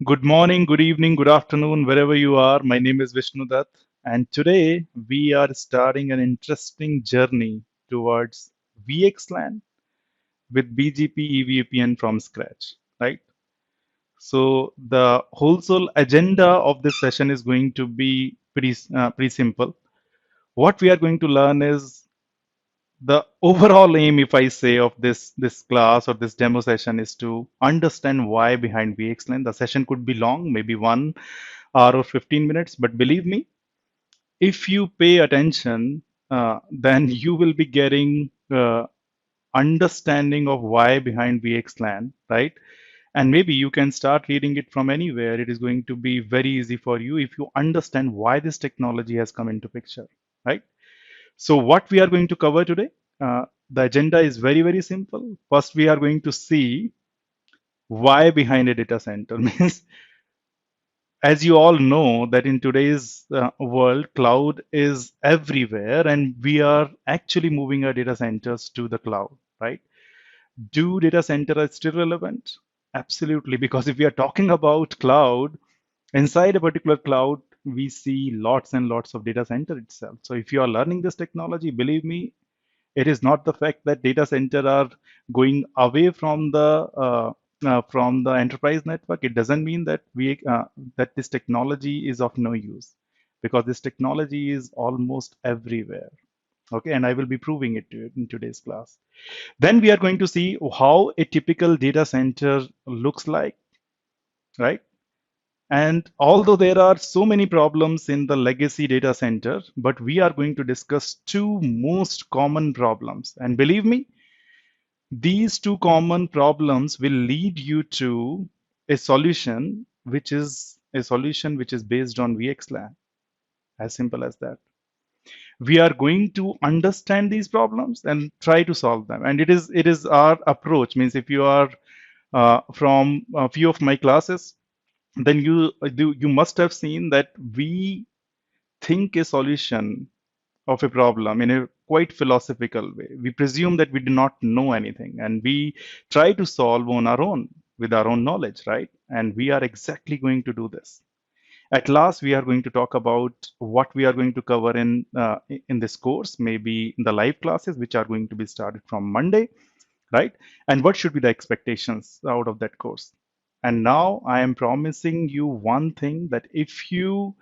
Good morning, good evening, good afternoon, wherever you are. My name is Vishnu Dutt, and today we are starting an interesting journey towards VXLAN with BGP EVPN from scratch, right? So the wholesale agenda of this session is going to be pretty simple. What we are going to learn is the overall aim, if I say, of this class or this demo session is to understand why behind VXLAN. The session could be long, maybe 1 hour or 15 minutes, but believe me, if you pay attention, then you will be getting understanding of why behind VXLAN, right? And maybe you can start reading it from anywhere. It is going to be very easy for you if you understand why this technology has come into picture, right? So what we are going to cover today, the agenda is very simple. First, we are going to see why behind a data center. Means, as you all know, that in today's world, cloud is everywhere, and we are actually moving our data centers to the cloud, right? Do data centers still relevant? Absolutely, because if we are talking about cloud, inside a particular cloud, we see lots and lots of data center itself. So if you are learning this technology, believe me, it is not the fact that data center are going away from the enterprise network. It doesn't mean that that this technology is of no use, because this technology is almost everywhere. Okay, and I will be proving it to you in today's class. Then we are going to see how a typical data center looks like, right? And although there are so many problems in the legacy data center, but we are going to discuss two most common problems. And believe me, these two common problems will lead you to a solution which is based on VXLAN. As simple as that. We are going to understand these problems and try to solve them. And it is our approach. Means if you are from a few of my classes, then you must have seen that we think a solution of a problem in a quite philosophical way. We presume that we do not know anything, and we try to solve on our own with our own knowledge, right? And we are exactly going to do this. At last, we are going to talk about what we are going to cover in this course, maybe in the live classes, which are going to be started from Monday, right? And what should be the expectations out of that course? And now I am promising you one thing, that if you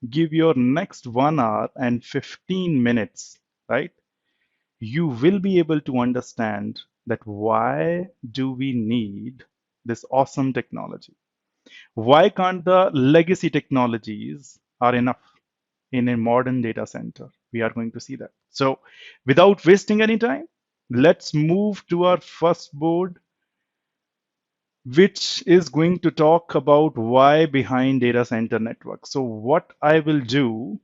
give your next 1 hour and 15 minutes, right, you will be able to understand that why do we need this awesome technology? Why can't the legacy technologies are enough in a modern data center? We are going to see that. So without wasting any time, let's move to our first board, which is going to talk about why behind data center network. So what I will do,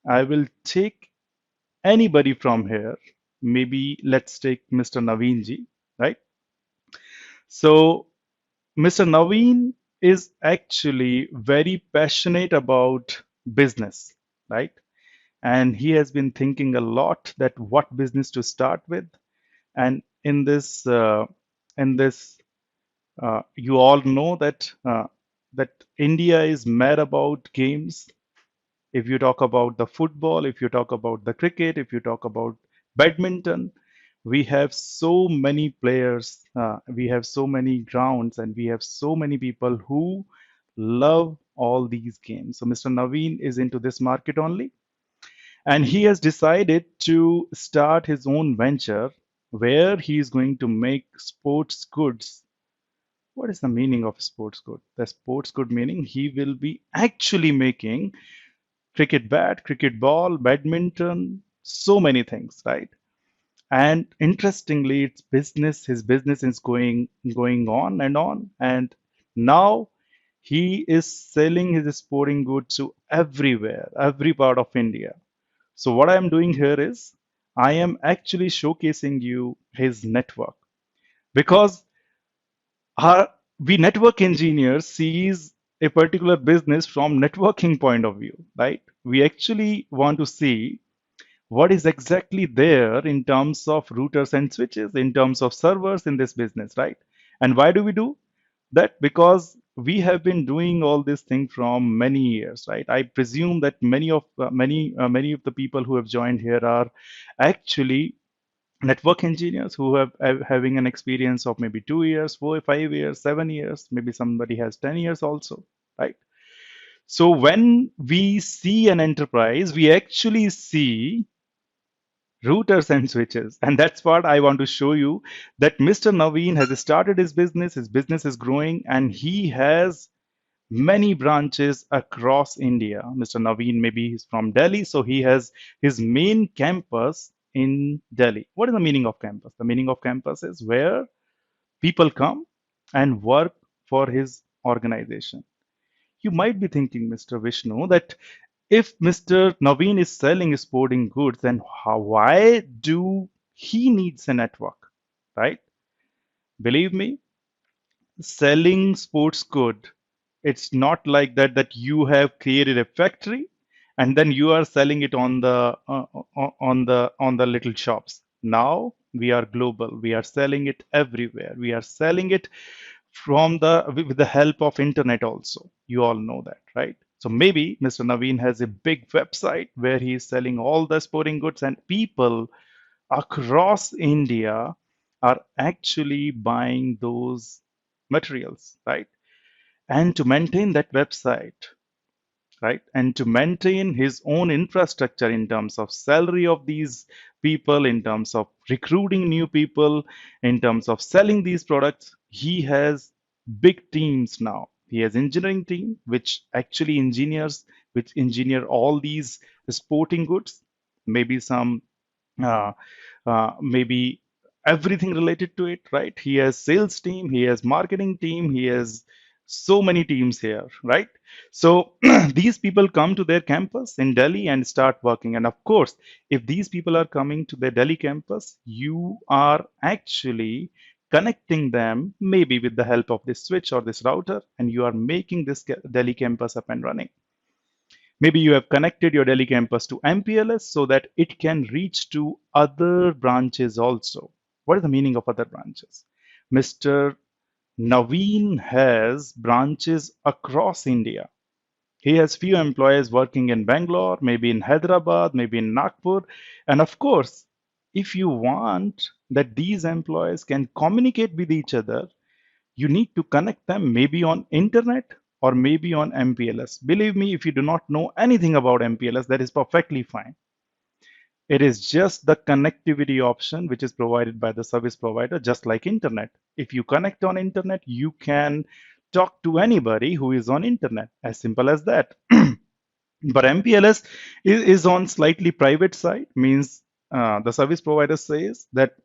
I will take anybody from here. Maybe let's take Mr. Naveen ji, right? So Mr. Naveen is actually very passionate about business, right? And he has been thinking a lot that what business to start with. And in this, you all know that India is mad about games. If you talk about the football, if you talk about the cricket, if you talk about badminton, we have so many players, we have so many grounds, and we have so many people who love all these games. So Mr. Naveen is into this market only, and he has decided to start his own venture where he is going to make sports goods. What is the meaning of sports good? The sports good meaning he will be actually making cricket bat, cricket ball, badminton, so many things, right? And interestingly, it's business. His business is going on and on. And now he is selling his sporting goods to everywhere, every part of India. So what I am doing here is I am actually showcasing you his network, because our we network engineers sees a particular business from networking point of view, right? We actually want to see what is exactly there in terms of routers and switches, in terms of servers in this business, right? And why do we do that? Because we have been doing all this thing from many years, right? I presume that many of the people who have joined here are actually network engineers who have having an experience of maybe 2 years, 4, 5 years, 7 years, maybe somebody has 10 years also, right? So when we see an enterprise, we actually see routers and switches. And that's what I want to show you, that Mr. Naveen has started his business is growing, and he has many branches across India. Mr. Naveen, maybe he's from Delhi, so he has his main campus in Delhi. What is the meaning of campus? The meaning of campus is where people come and work for his organization. You might be thinking, Mr. Vishnu, that if Mr. Naveen is selling sporting goods, then why do he needs a network, right? Believe me, selling sports good, it's not like that you have created a factory and then you are selling it on the little shops. Now we are global. We are selling it everywhere. We are selling it from the with the help of internet also. You all know that, right? So maybe Mr. Naveen has a big website where he is selling all the sporting goods, and people across India are actually buying those materials, right? And to maintain that website, right, and to maintain his own infrastructure in terms of salary of these people, in terms of recruiting new people, in terms of selling these products, he has big teams now. He has engineering team which engineer all these sporting goods, maybe some uh, maybe everything related to it, right? He has sales team, he has marketing team, he has so many teams here, right? So these people come to their campus in Delhi and start working. And of course, if these people are coming to their Delhi campus, you are actually connecting them maybe with the help of this switch or this router, and you are making this Delhi campus up and running. Maybe you have connected your Delhi campus to MPLS so that it can reach to other branches also. What is the meaning of other branches? Mr. Naveen has branches across India. He has few employees working in Bangalore, maybe in Hyderabad, maybe in Nagpur. And of course, if you want that these employees can communicate with each other, you need to connect them maybe on internet or maybe on MPLS. Believe me, if you do not know anything about MPLS, that is perfectly fine. It is just the connectivity option which is provided by the service provider, just like internet. If you connect on internet, you can talk to anybody who is on internet, as simple as that. But MPLS is on slightly private side, means the service provider says that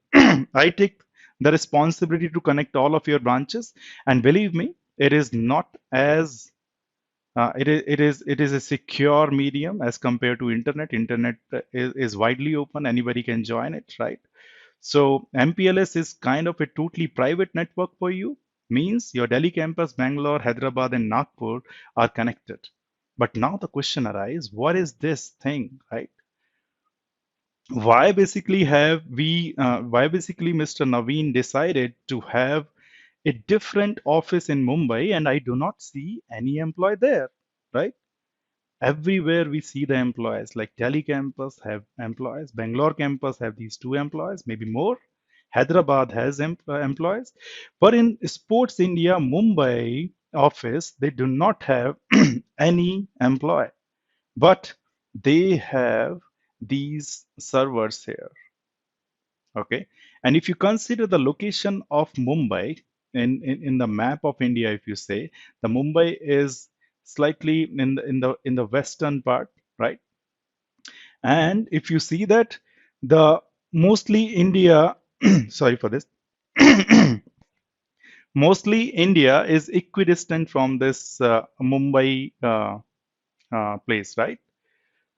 I take the responsibility to connect all of your branches, and believe me, it is not as it is a secure medium as compared to internet. Internet is widely open; anybody can join it, right? So MPLS is kind of a totally private network for you. Means your Delhi campus, Bangalore, Hyderabad, and Nagpur are connected. But now the question arises, what is this thing, right? Why basically Mr. Naveen decided to have a different office in Mumbai, and I do not see any employee there, right? Everywhere we see the employees, like Delhi campus have employees, Bangalore campus have these two employees, maybe more. Hyderabad has employees, but in Sports India Mumbai office, they do not have any employee, but they have these servers here. Okay, and if you consider the location of Mumbai in the map of India, if you say the Mumbai is slightly in the western part, right? And if you see that the mostly India, sorry for this, mostly India is equidistant from this Mumbai place, right?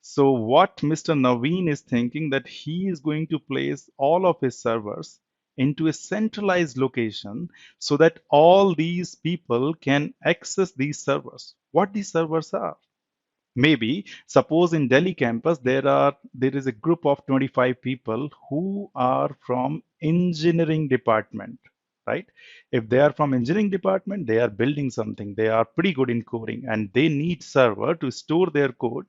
So what Mr. Naveen is thinking, that he is going to place all of his servers into a centralized location so that all these people can access these servers. What these servers are? Maybe suppose in Delhi campus there is a group of 25 people who are from engineering department, right? If they are from engineering department, they are building something, they are pretty good in coding, and they need server to store their code.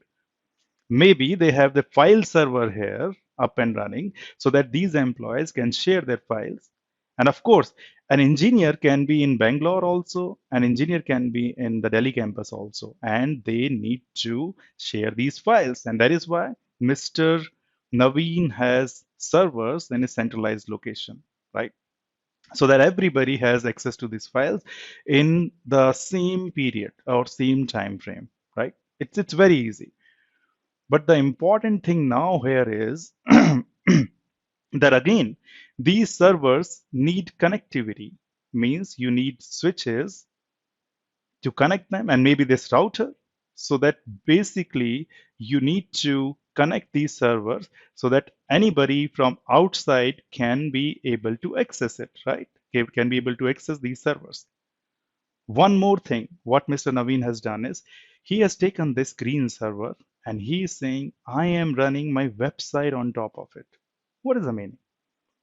Maybe they have the file server here up and running so that these employees can share their files. And of course, an engineer can be in Bangalore also, an engineer can be in the Delhi campus also, and they need to share these files. And that is why Mr. Naveen has servers in a centralized location, right? So that everybody has access to these files in the same period or same time frame, right? It's very easy. But the important thing now here is that again, these servers need connectivity, means you need switches to connect them and maybe this router. So that basically you need to connect these servers so that anybody from outside can be able to access it, right? Can be able to access these servers. One more thing, what Mr. Naveen has done is he has taken this green server and he is saying, I am running my website on top of it. What is the meaning?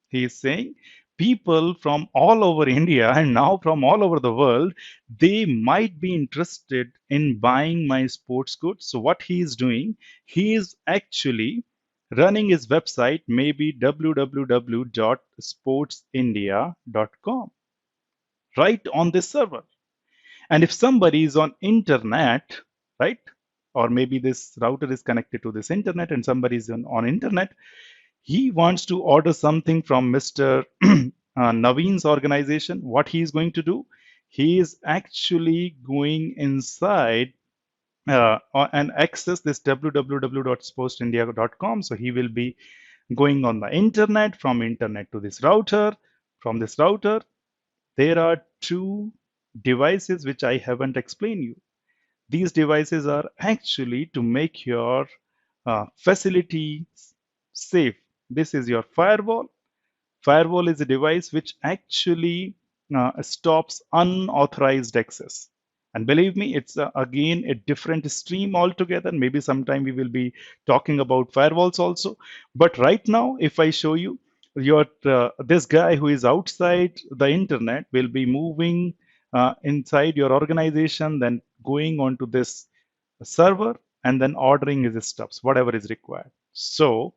He is saying people from all over India and now from all over the world, they might be interested in buying my sports goods. So what he is doing, he is actually running his website, maybe www.sportsindia.com, right on this server. And if somebody is on internet, right, or maybe this router is connected to this internet and somebody is on internet, he wants to order something from Mr. Naveen's organization. What he is going to do? He is actually going inside and access this www.sportsindia.com. So he will be going on the internet, from internet to this router. From this router, there are two devices which I haven't explained you. These devices are actually to make your facility safe. This is your firewall. Firewall is a device which actually stops unauthorized access. And believe me, it's again a different stream altogether. Maybe sometime we will be talking about firewalls also. But right now, if I show you, your this guy who is outside the internet will be moving inside your organization, then going onto this server and then ordering his stuffs, whatever is required. So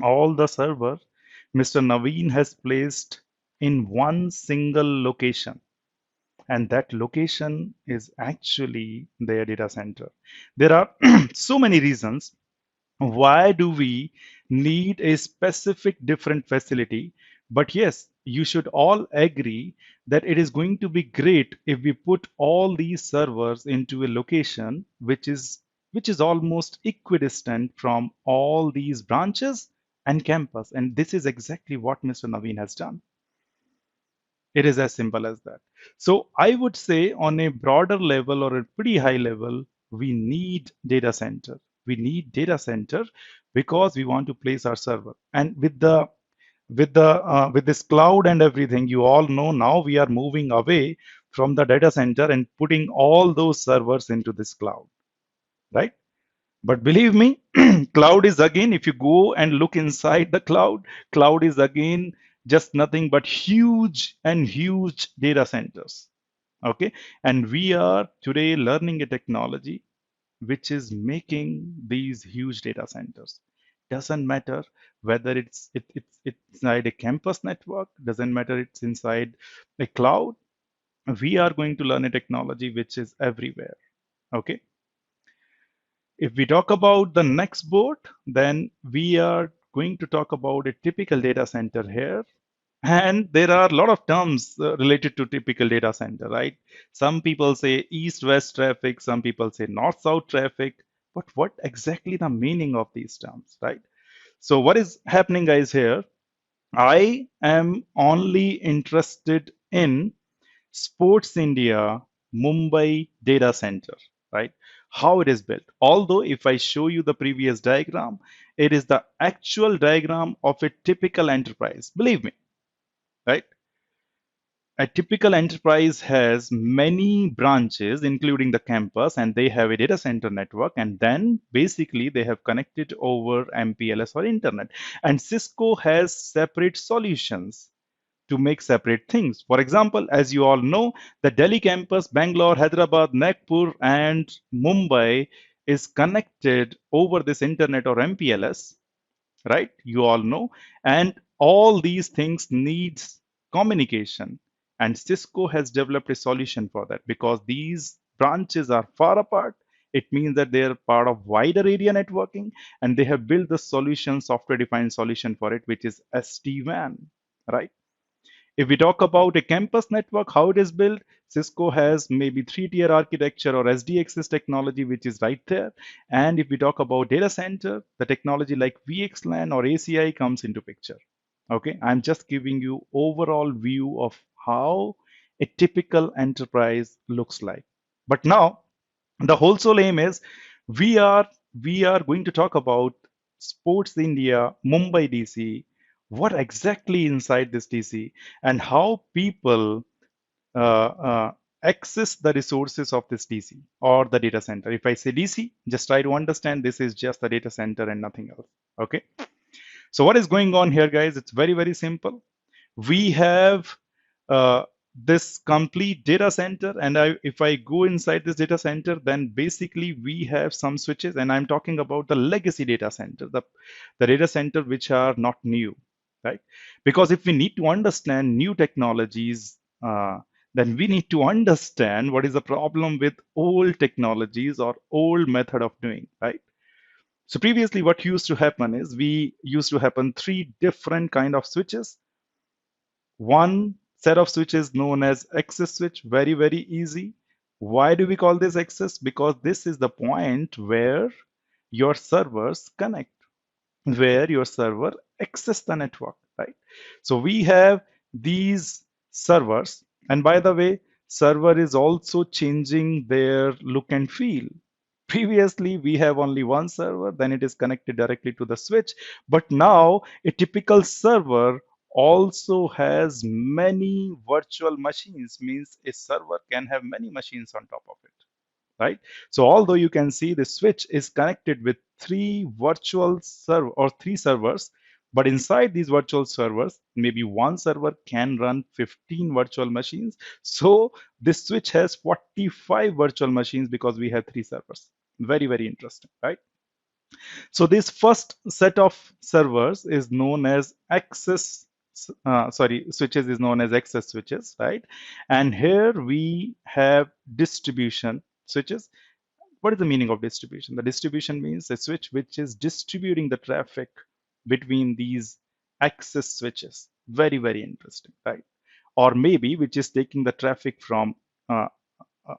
all the server Mr. Naveen has placed in one single location, and that location is actually their data center. There are so many reasons why do we need a specific different facility, but yes, you should all agree that it is going to be great if we put all these servers into a location which is almost equidistant from all these branches and campus, and this is exactly what Mr. Naveen has done. It is as simple as that. So I would say on a broader level or a pretty high level, we need data center. We need data center because we want to place our server. And with this cloud and everything, you all know now we are moving away from the data center and putting all those servers into this cloud, right? But believe me, cloud is again, if you go and look inside the cloud, cloud is again just nothing but huge and huge data centers. Okay. And we are today learning a technology which is making these huge data centers. Doesn't matter whether it's inside a campus network, doesn't matter it's inside a cloud. We are going to learn a technology which is everywhere. Okay. If we talk about the next board, then we are going to talk about a typical data center here. And there are a lot of terms related to typical data center, right? Some people say east-west traffic, some people say north-south traffic. But what exactly the meaning of these terms, right? So what is happening, guys, here? I am only interested in Sports India Mumbai data center, right? How it is built. Although if I show you the previous diagram, it is the actual diagram of a typical enterprise. Believe me, right? A typical enterprise has many branches, including the campus, and they have a data center network. And then basically they have connected over MPLS or internet. And Cisco has separate solutions to make separate things. For example, as you all know, the Delhi campus, Bangalore, Hyderabad, Nagpur, and Mumbai is connected over this internet or MPLS, right? You all know. And all these things needs communication. And Cisco has developed a solution for that because these branches are far apart. It means that they are part of wider area networking, and they have built the solution, software-defined solution for it, which is SD-WAN, right? If we talk about a campus network, how it is built, Cisco has maybe three-tier architecture or SDX's technology, which is right there. And if we talk about data center, the technology like VXLAN or ACI comes into picture. Okay, I'm just giving you overall view of how a typical enterprise looks like. But now the whole sole aim is we are we are going to talk about Sports India, Mumbai DC, what exactly inside this DC, and how people access the resources of this DC or the data center. If I say DC, just try to understand this is just the data center and nothing else. Okay. So what is going on here, guys? It's very, very simple. We have uh, this complete data center, and if I go inside this data center, then basically we have some switches, and I'm talking about the legacy data center, the data center which are not new, right? Because if we need to understand new technologies, then we need to understand what is the problem with old technologies or old method of doing, right? So previously what used to happen is we used to happen three different kind of switches. One set of switches known as access switch, very, very easy. Why do we call this access? Because this is the point where your servers connect, where your server access the network, right? So we have these servers, and by the way, server is also changing their look and feel. Previously, we have only one server, then it is connected directly to the switch. But now, a typical server also has many virtual machines, means a server can have many machines on top of it, right? So although you can see the switch is connected with three virtual server or three servers, but inside these virtual servers, maybe one server can run 15 virtual machines. So this switch has 45 virtual machines because we have three servers. Very, very interesting, right? So this first set of servers is known as switches is known as access switches, right? And here we have distribution switches. What is the meaning of distribution? The distribution means a switch which is distributing the traffic between these access switches. Very, very interesting, right? Or maybe which is taking the traffic from uh,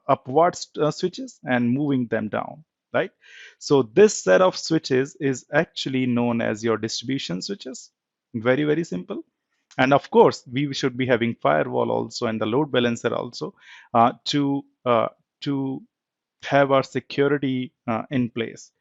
upwards switches and moving them down, right? So this set of switches is actually known as your distribution switches. Very, very simple. And of course, we should be having firewall also and the load balancer also to have our security in place.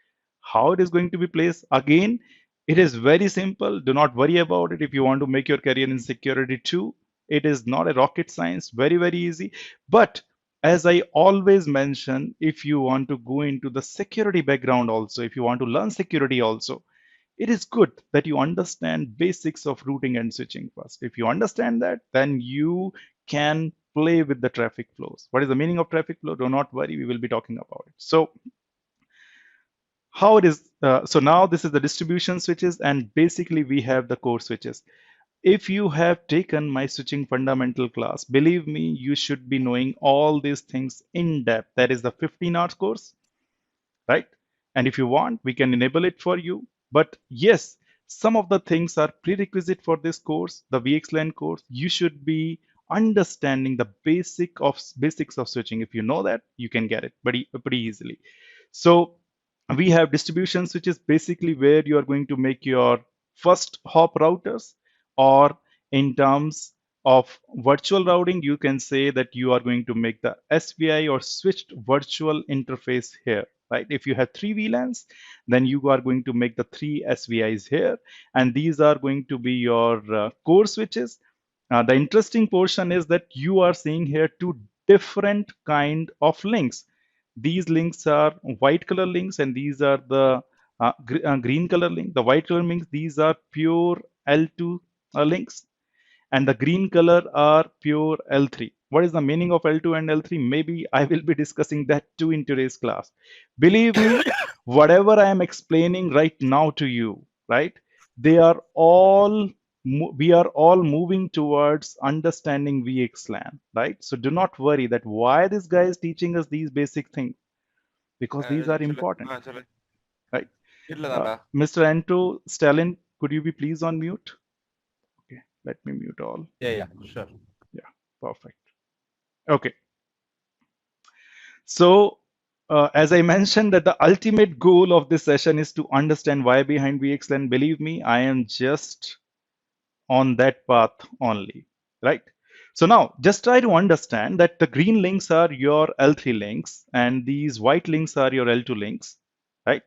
How it is going to be placed? Again, it is very simple. Do not worry about it. If you want to make your career in security too, it is not a rocket science. Very, very easy. But as I always mention, if you want to go into the security background also, if you want to learn security also, it is good that you understand basics of routing and switching first. If you understand that, then you can play with the traffic flows. What is the meaning of traffic flow? Do not worry, we will be talking about it. So how it is, so now this is the distribution switches, and basically we have the core switches. If you have taken my switching fundamental class, believe me, you should be knowing all these things in depth. That is the 15 hours course, right? And if you want, we can enable it for you. But yes, some of the things are prerequisite for this course, the VXLAN course. You should be understanding the basics of switching. If you know that, you can get it pretty easily. So we have distribution switches, basically where you are going to make your first hop routers, or in terms of virtual routing, you can say that you are going to make the SVI or switched virtual interface here, right? If you have three VLANs, then you are going to make the three SVIs here, and these are going to be your core switches. The interesting portion is that you are seeing here two different kind of links. These links are white color links, and these are the green color link. The white color links, these are pure L2 links, and the green color are pure L3. What is the meaning of L2 and L3? Maybe I will be discussing that too in today's class. Believe me, whatever I am explaining right now to you, right? They are all we are all moving towards understanding VXLAN, right? So do not worry that why this guy is teaching us these basic things, because these are important, right? Mr. Anto Stalin, could you be please on mute? Okay, let me mute all. Yeah, sure. Yeah, perfect. Okay. So, as I mentioned, that the ultimate goal of this session is to understand why behind VXLAN. Believe me, I am just on that path only, right? So now just try to understand that the green links are your L3 links and these white links are your L2 links, right?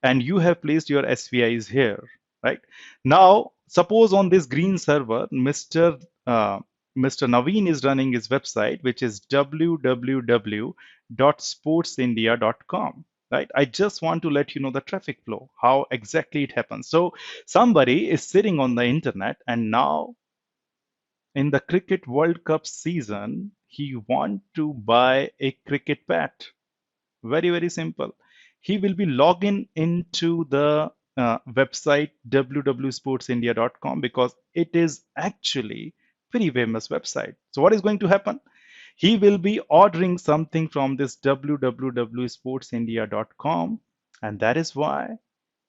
And you have placed your SVIs here, right? Now, suppose on this green server, Mr. Naveen is running his website, which is www.sportsindia.com, right? I just want to let you know the traffic flow, how exactly it happens. So somebody is sitting on the internet and now in the cricket World Cup season, he want to buy a cricket bat. Very, very simple. He will be logging into the website www.sportsindia.com because it is actually very famous website. So what is going to happen? He will be ordering something from this www.sportsindia.com, and that is why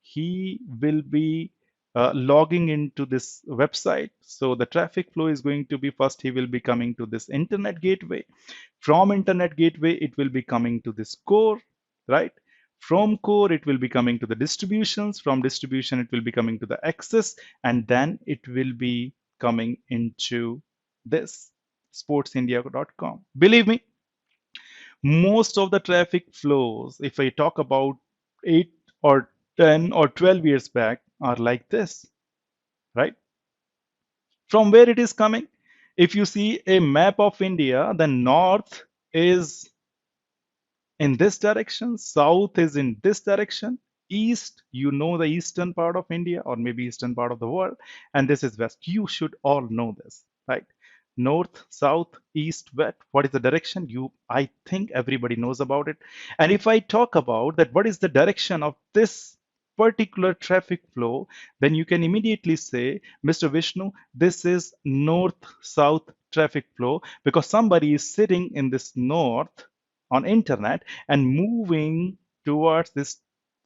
he will be logging into this website. So the traffic flow is going to be, first he will be coming to this internet gateway. From internet gateway, it will be coming to this core, right? From core, it will be coming to the distributions. From distribution, it will be coming to the access, and then it will be coming into this sportsindia.com. Believe me, most of the traffic flows, if I talk about 8 or 10 or 12 years back, are like this, right? From where it is coming? If you see a map of India, the north is in this direction, south is in this direction, east, you know the eastern part of India or maybe eastern part of the world, and this is west. You should all know this, right? North, south, east, west. What is the direction? I think everybody knows about it. And if I talk about that, what is the direction of this particular traffic flow, then you can immediately say, Mr. Vishnu, this is north-south traffic flow because somebody is sitting in this north on internet and moving towards this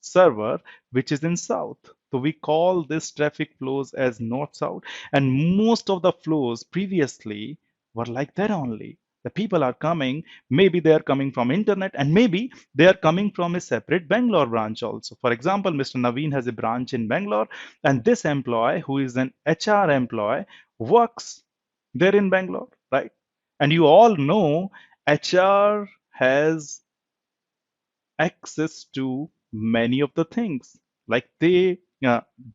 server which is in south. So we call this traffic flows as north-south, and most of the flows previously were like that only. The people are coming, maybe they are coming from internet and maybe they are coming from a separate Bangalore branch also. For example, Mr. Naveen has a branch in Bangalore, and this employee who is an HR employee works there in Bangalore, right? And you all know HR has access to many of the things. Like they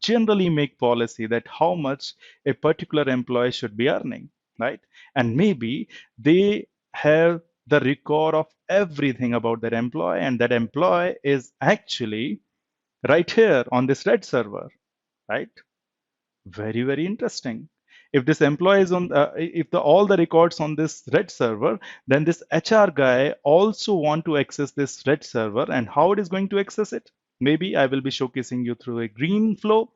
generally make policy that how much a particular employee should be earning, right? And maybe they have the record of everything about their employee, and that employee is actually right here on this red server, right? Very, very interesting. If this employee is on, if all the records on this red server, then this HR guy also want to access this red server, and how it is going to access it? Maybe I will be showcasing you through a green flow.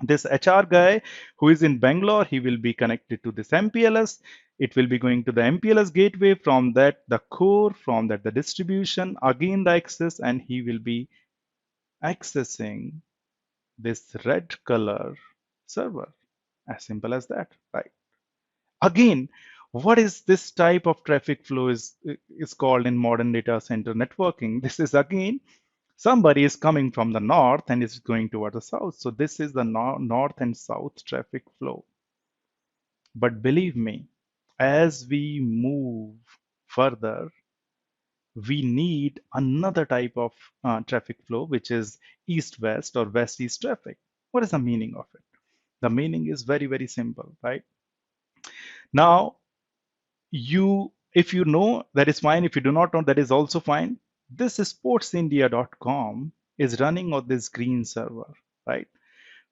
This HR guy who is in Bangalore, he will be connected to this MPLS. It will be going to the MPLS gateway. From that, the core. From that, the distribution. Again, the access, and he will be accessing this red color server. As simple as that, right? Again, what is this type of traffic flow is called in modern data center networking? This is again, somebody is coming from the north and is going toward the south. So this is the north and south traffic flow. But believe me, as we move further, we need another type of traffic flow, which is east-west or west-east traffic. What is the meaning of it? The meaning is very, very simple, right? Now, if you know, that is fine. If you do not know, that is also fine. This sportsindia.com is running on this green server, right?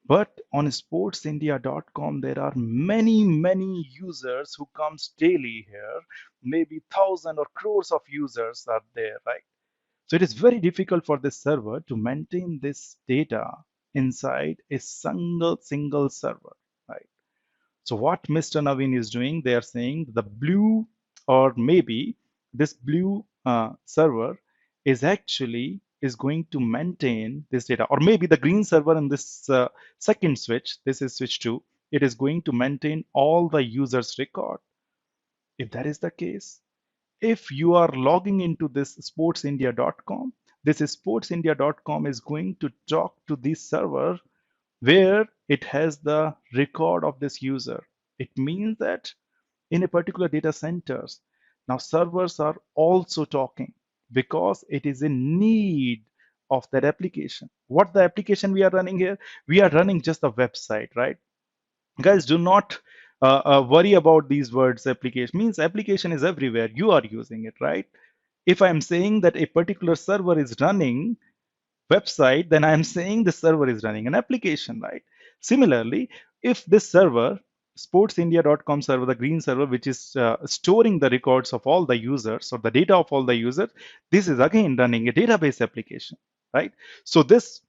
But on sportsindia.com, there are many users who comes daily here. Maybe thousand or crores of users are there, right? So it is very difficult for this server to maintain this data inside a single server, right? So what Mr. Naveen is doing, they are saying the blue, or maybe this blue server is actually is going to maintain this data, or maybe the green server in this second switch, this is switch 2, it is going to maintain all the users record. If that is the case, if you are logging into this sportsindia.com, this is sportsindia.com is going to talk to this server where it has the record of this user. It means that in a particular data centers, now servers are also talking because it is in need of that application. What the application we are running here? We are running just a website, right? Guys, do not worry about these words. Application means application is everywhere. You are using it, right? If I'm saying that a particular server is running website, then I'm saying the server is running an application, right? Similarly, if this server, sportsindia.com server, the green server, which is storing the records of all the users or the data of all the users, this is again running a database application, right? So this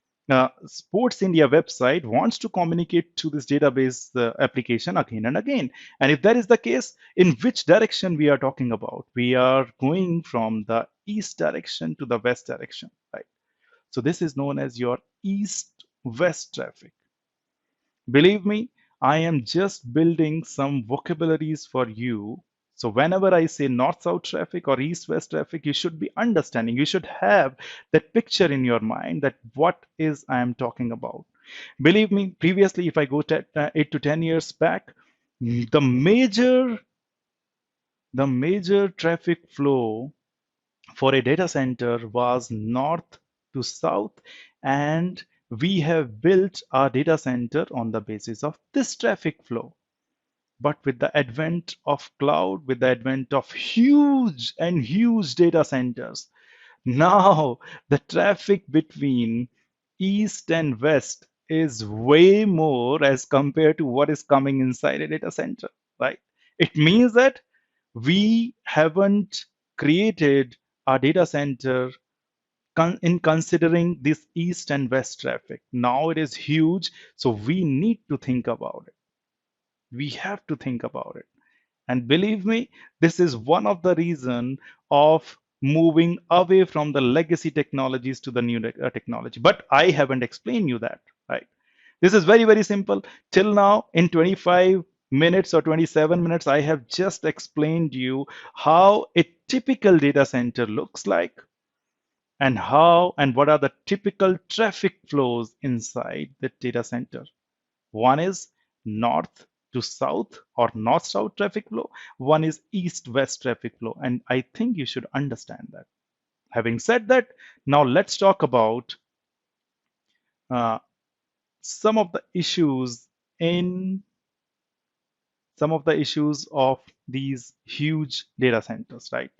Sports India website wants to communicate to this database application again and again. And if that is the case, in which direction we are talking about? We are going from the east direction to the west direction, right? So this is known as your east-west traffic. Believe me, I am just building some vocabularies for you. So whenever I say north-south traffic or east-west traffic, you should be understanding. You should have that picture in your mind that what is I am talking about. Believe me, previously, if I go 8 to 10 years back, the major the major traffic flow for a data center was north to south, and we have built our data center on the basis of this traffic flow. But with the advent of cloud, with the advent of huge data centers, now the traffic between east and west is way more as compared to what is coming inside a data center, right? It means that we haven't created a data center in considering this east and west traffic. Now it is huge, so we need to think about it. We have to think about it. And believe me, this is one of the reason of moving away from the legacy technologies to the new technology. But I haven't explained you that, right? This is very simple. Till now, in 25 minutes or 27 minutes, I have just explained you how a typical data center looks like, and how and what are the typical traffic flows inside the data center. One is north to south or north south traffic flow, one is east west traffic flow, and I think you should understand that. Having said that, now let's talk about uh, some of the issues in some of the issues of these huge data centers, right?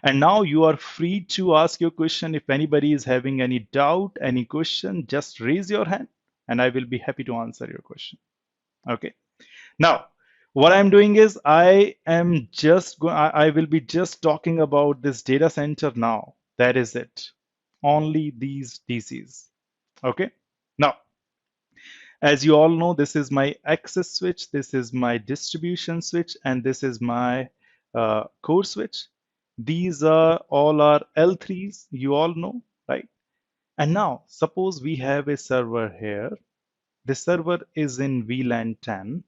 And now you are free to ask your question. If anybody is having any doubt, any question, just raise your hand and I will be happy to answer your question. Okay. Now, what I'm doing is I will be just talking about this data center now. That is it. Only these DCs. Okay. Now, as you all know, this is my access switch, this is my distribution switch, and this is my core switch. These are all our L3s, you all know, right? And now, suppose we have a server here. The server is in VLAN 10,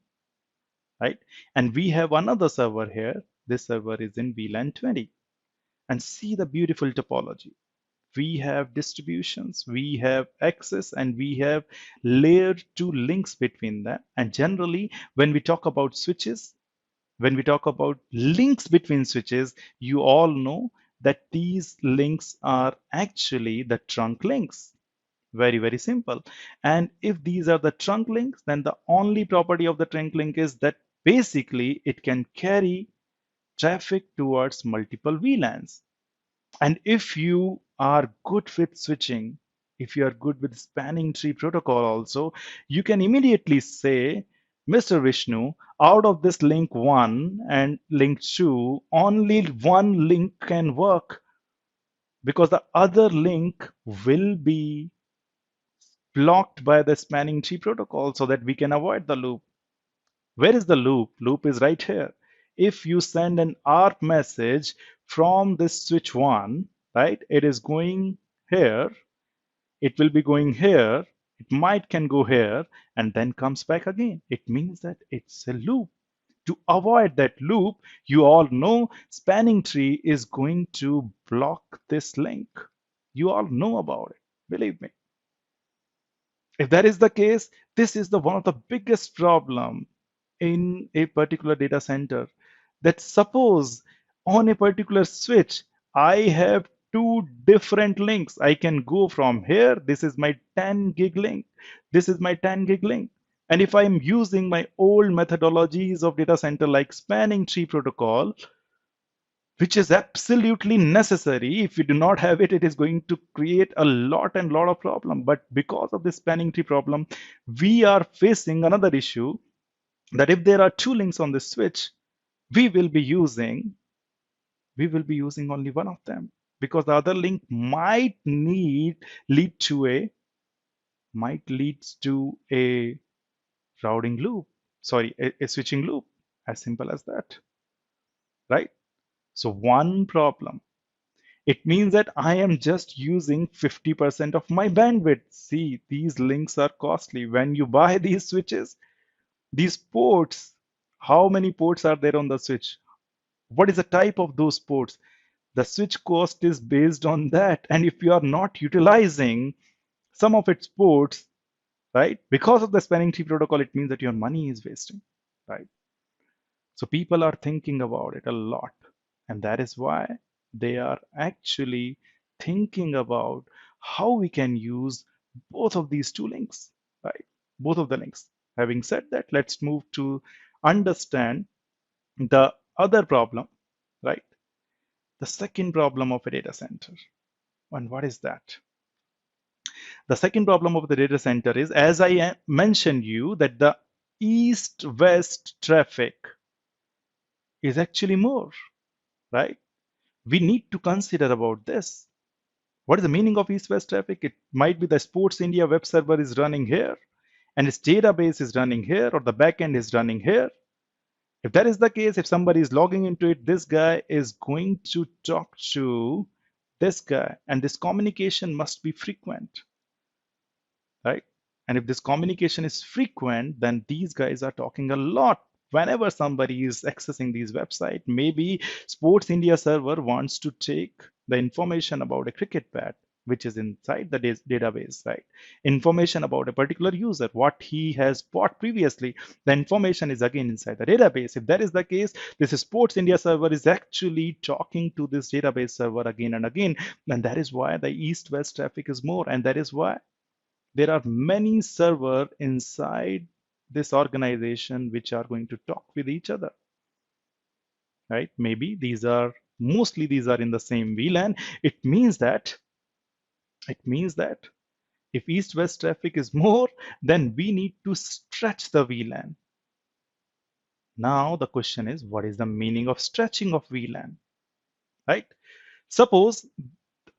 right? And we have another server here. This server is in VLAN 20. And see the beautiful topology. We have distributions, we have access, and we have layer 2 links between them. And generally, when we talk about switches, when we talk about links between switches, you all know that these links are actually the trunk links. Very simple. And if these are the trunk links, then the only property of the trunk link is that basically it can carry traffic towards multiple VLANs. And if you are good with switching, if you are good with spanning tree protocol also, you can immediately say, Mr. Vishnu, out of this link 1 and link 2, only one link can work because the other link will be blocked by the spanning tree protocol so that we can avoid the loop. Where is the loop? Loop is right here. If you send an ARP message from this switch 1, right, it is going here, it will be going here, it might can go here and then comes back again. It means that it's a loop. To avoid that loop, you all know spanning tree is going to block this link. You all know about it, believe me. If that is the case, this is the one of the biggest problem in a particular data center. That suppose on a particular switch, I have two different links. I can go from here. This is my 10 gig link. This is my 10 gig link. And if I'm using my old methodologies of data center like spanning tree protocol, which is absolutely necessary. If you do not have it, it is going to create a lot and lot of problem. But because of this spanning tree problem, we are facing another issue that if there are two links on this switch, we will be using only one of them because the other link might lead to a routing loop. Sorry, a switching loop. As simple as that, right? So one problem. It means that I am just using 50% of my bandwidth. See, these links are costly. When you buy these switches, these ports, how many ports are there on the switch? What is the type of those ports? The switch cost is based on that. And if you are not utilizing some of its ports, right, because of the spanning tree protocol, it means that your money is wasting, right? So people are thinking about it a lot. And that is why they are actually thinking about how we can use both of these two links, right? Both of the links. Having said that, let's move to understand the other problem, right? The second problem of a data center. And what is that? The second problem of the data center is, as I mentioned you, that the east-west traffic is actually more, right? We need to consider about this. What is the meaning of east-west traffic? It might be the Sports India web server is running here and its database is running here or the backend is running here. If that is the case, if somebody is logging into it, this guy is going to talk to this guy and this communication must be frequent, right? And if this communication is frequent, then these guys are talking a lot. Whenever somebody is accessing these websites, maybe Sports India server wants to take the information about a cricket bat, which is inside the database, right? Information about a particular user, what he has bought previously, the information is again inside the database. If that is the case, this Sports India server is actually talking to this database server again and again. And that is why the east-west traffic is more. And that is why there are many servers inside this organization which are going to talk with each other, right? Maybe mostly these are in the same VLAN. It means that if east-west traffic is more, then we need to stretch the VLAN. Now the question is, what is the meaning of stretching of VLAN, right? Suppose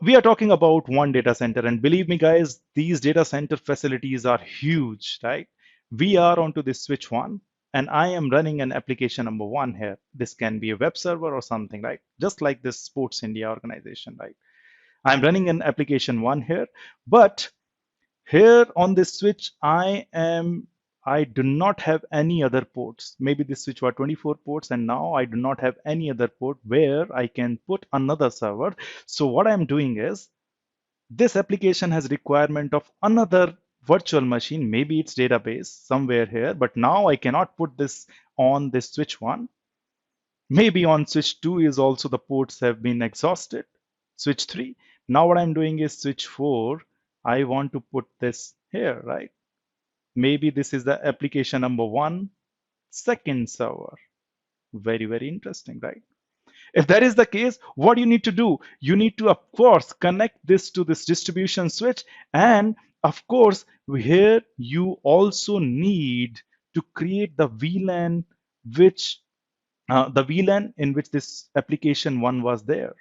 we are talking about one data center, and believe me guys, these data center facilities are huge, right? We are onto this switch 1 and I am running an application number 1 here. This can be a web server or something, right? Just like this Sports India organization, right? I'm running an application 1 here, but here on this switch I do not have any other ports. Maybe this switch was 24 ports and now I do not have any other port where I can put another server. So what I'm doing is, this application has requirement of another virtual machine, maybe it's database somewhere here, but now I cannot put this on this switch 1. Maybe on switch 2 is also the ports have been exhausted. Switch 3. Now what I'm doing is switch 4. I want to put this here, right? Maybe this is the application number 1, second server. Very, very interesting, right? If that is the case, what do you need to do? You need to, of course, connect this to this distribution switch. And of course, here you also need to create the VLAN, which the VLAN in which this application one was there.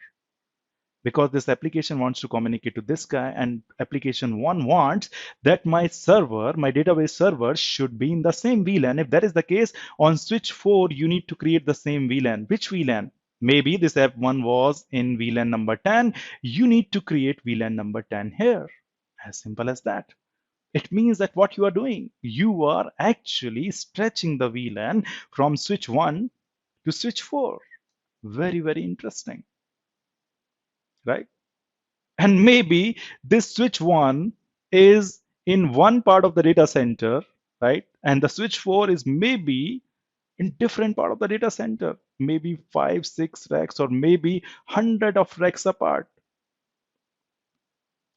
Because this application wants to communicate to this guy, and application one wants that my server, my database server, should be in the same VLAN. If that is the case, on switch 4, you need to create the same VLAN. Which VLAN? Maybe this app one was in VLAN number 10. You need to create VLAN number 10 here. As simple as that. It means that what you are doing, you are actually stretching the VLAN from switch 1 to switch 4. Very, very interesting, right? And maybe this switch 1 is in one part of the data center, right? And the switch 4 is maybe in different part of the data center, maybe 5, 6 racks, or maybe 100 of racks apart.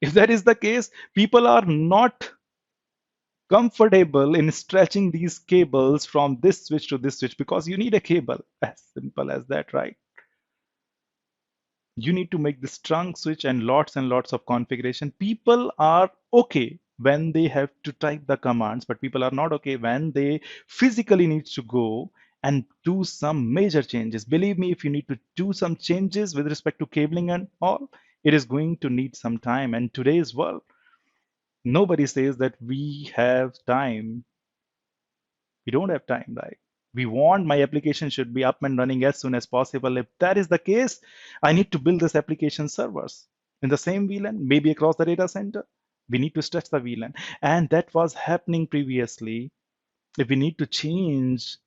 If that is the case, people are not comfortable in stretching these cables from this switch to this switch because you need a cable. As simple as that, right? You need to make this trunk switch and lots of configuration. People are okay when they have to type the commands, but people are not okay when they physically need to go and do some major changes. Believe me, if you need to do some changes with respect to cabling and all, it is going to need some time. And today's world, nobody says that we have time. We don't have time, right? We want my application should be up and running as soon as possible. If that is the case, I need to build this application servers in the same VLAN, maybe across the data center. We need to stretch the VLAN. And that was happening previously. If we need to change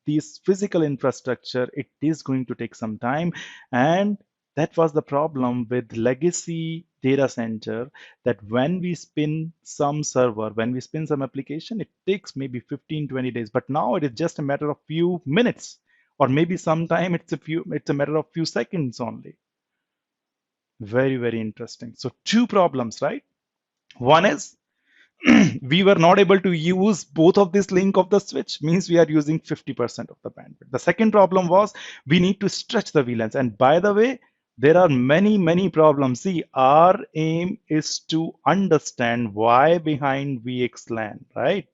this physical infrastructure, it is going to take some time. And that was the problem with legacy data center, that when we spin some server, when we spin some application, it takes maybe 15, 20 days. But now it is just a matter of few minutes, or maybe sometime it's a matter of few seconds only. Very, very interesting. So two problems, right? One is we were not able to use both of this link of the switch, means we are using 50% of the bandwidth. The second problem was we need to stretch the VLANs. And by the way, there are many problems. See, our aim is to understand why behind VXLAN, right?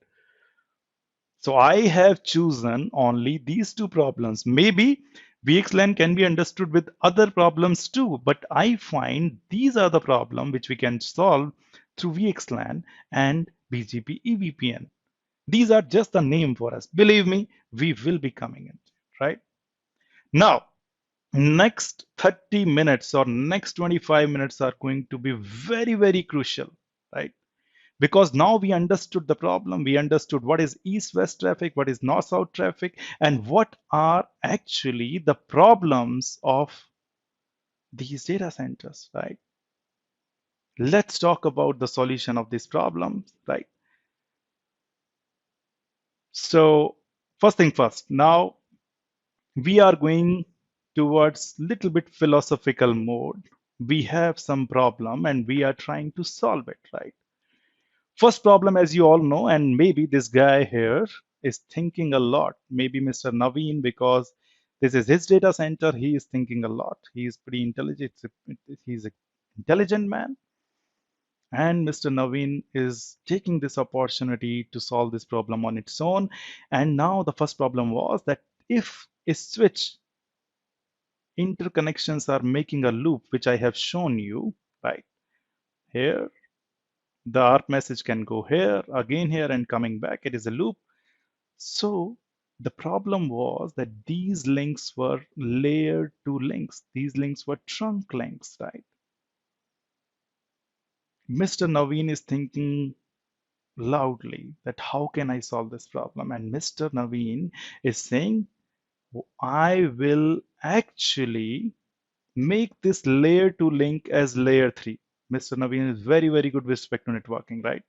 So I have chosen only these two problems. Maybe VXLAN can be understood with other problems too, but I find these are the problem which we can solve through VXLAN and BGP EVPN. These are just a name for us. Believe me, we will be coming in, right? Now, next 30 minutes or next 25 minutes are going to be very crucial, right? Because now we understood the problem, we understood what is east-west traffic, what is north-south traffic, and what are actually the problems of these data centers, right? Let's talk about the solution of these problems, right? So first thing first, now we are going towards little bit philosophical mode. We have some problem and we are trying to solve it, right? First problem, as you all know, and maybe this guy here is thinking a lot. Maybe Mr. Naveen, because this is his data center, he is thinking a lot. He is pretty intelligent. He's an intelligent man. And Mr. Naveen is taking this opportunity to solve this problem on its own. And now the first problem was that if a switch interconnections are making a loop, which I have shown you, right here, the ARP message can go here, again here, and coming back. It is a loop. So the problem was that these links were layer 2 links. These links were trunk links, right? Mr. Naveen is thinking loudly that how can I solve this problem? And Mr. Naveen is saying, I will actually make this layer 2 link as layer 3. Mr. Naveen is very good with respect to networking, right?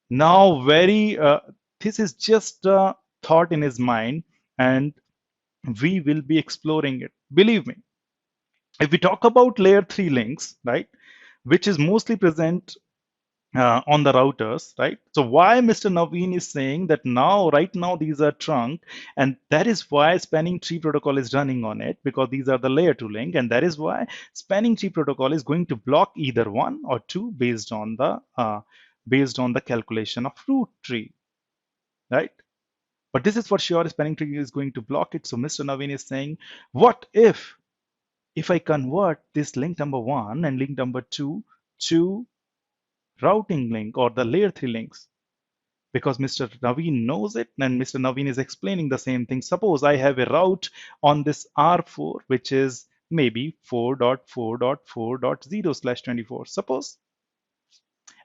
Now, this is just a thought in his mind, and we will be exploring it. Believe me, if we talk about layer 3 links, right, which is mostly present on the routers, right? So why Mr. Naveen is saying that now, right now, these are trunk, and that is why spanning tree protocol is running on it, because these are the layer 2 link, and that is why spanning tree protocol is going to block either one or two based on the calculation of root tree, right? But this is for sure, spanning tree is going to block it. So Mr. Naveen is saying, what if I convert this link number one and link number two to routing link or the layer 3 links? Because Mr. Naveen knows it, and Mr. Naveen is explaining the same thing. Suppose I have a route on this R4, which is maybe 4.4.4.0/24, suppose,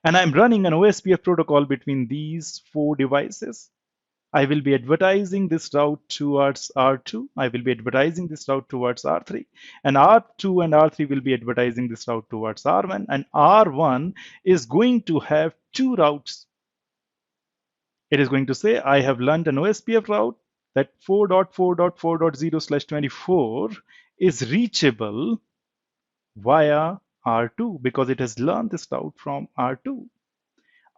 and I'm running an OSPF protocol between these four devices. I will be advertising this route towards R2. I will be advertising this route towards R3. And R2 and R3 will be advertising this route towards R1. And R1 is going to have two routes. It is going to say, I have learned an OSPF route that 4.4.4.0/24 is reachable via R2 because it has learned this route from R2.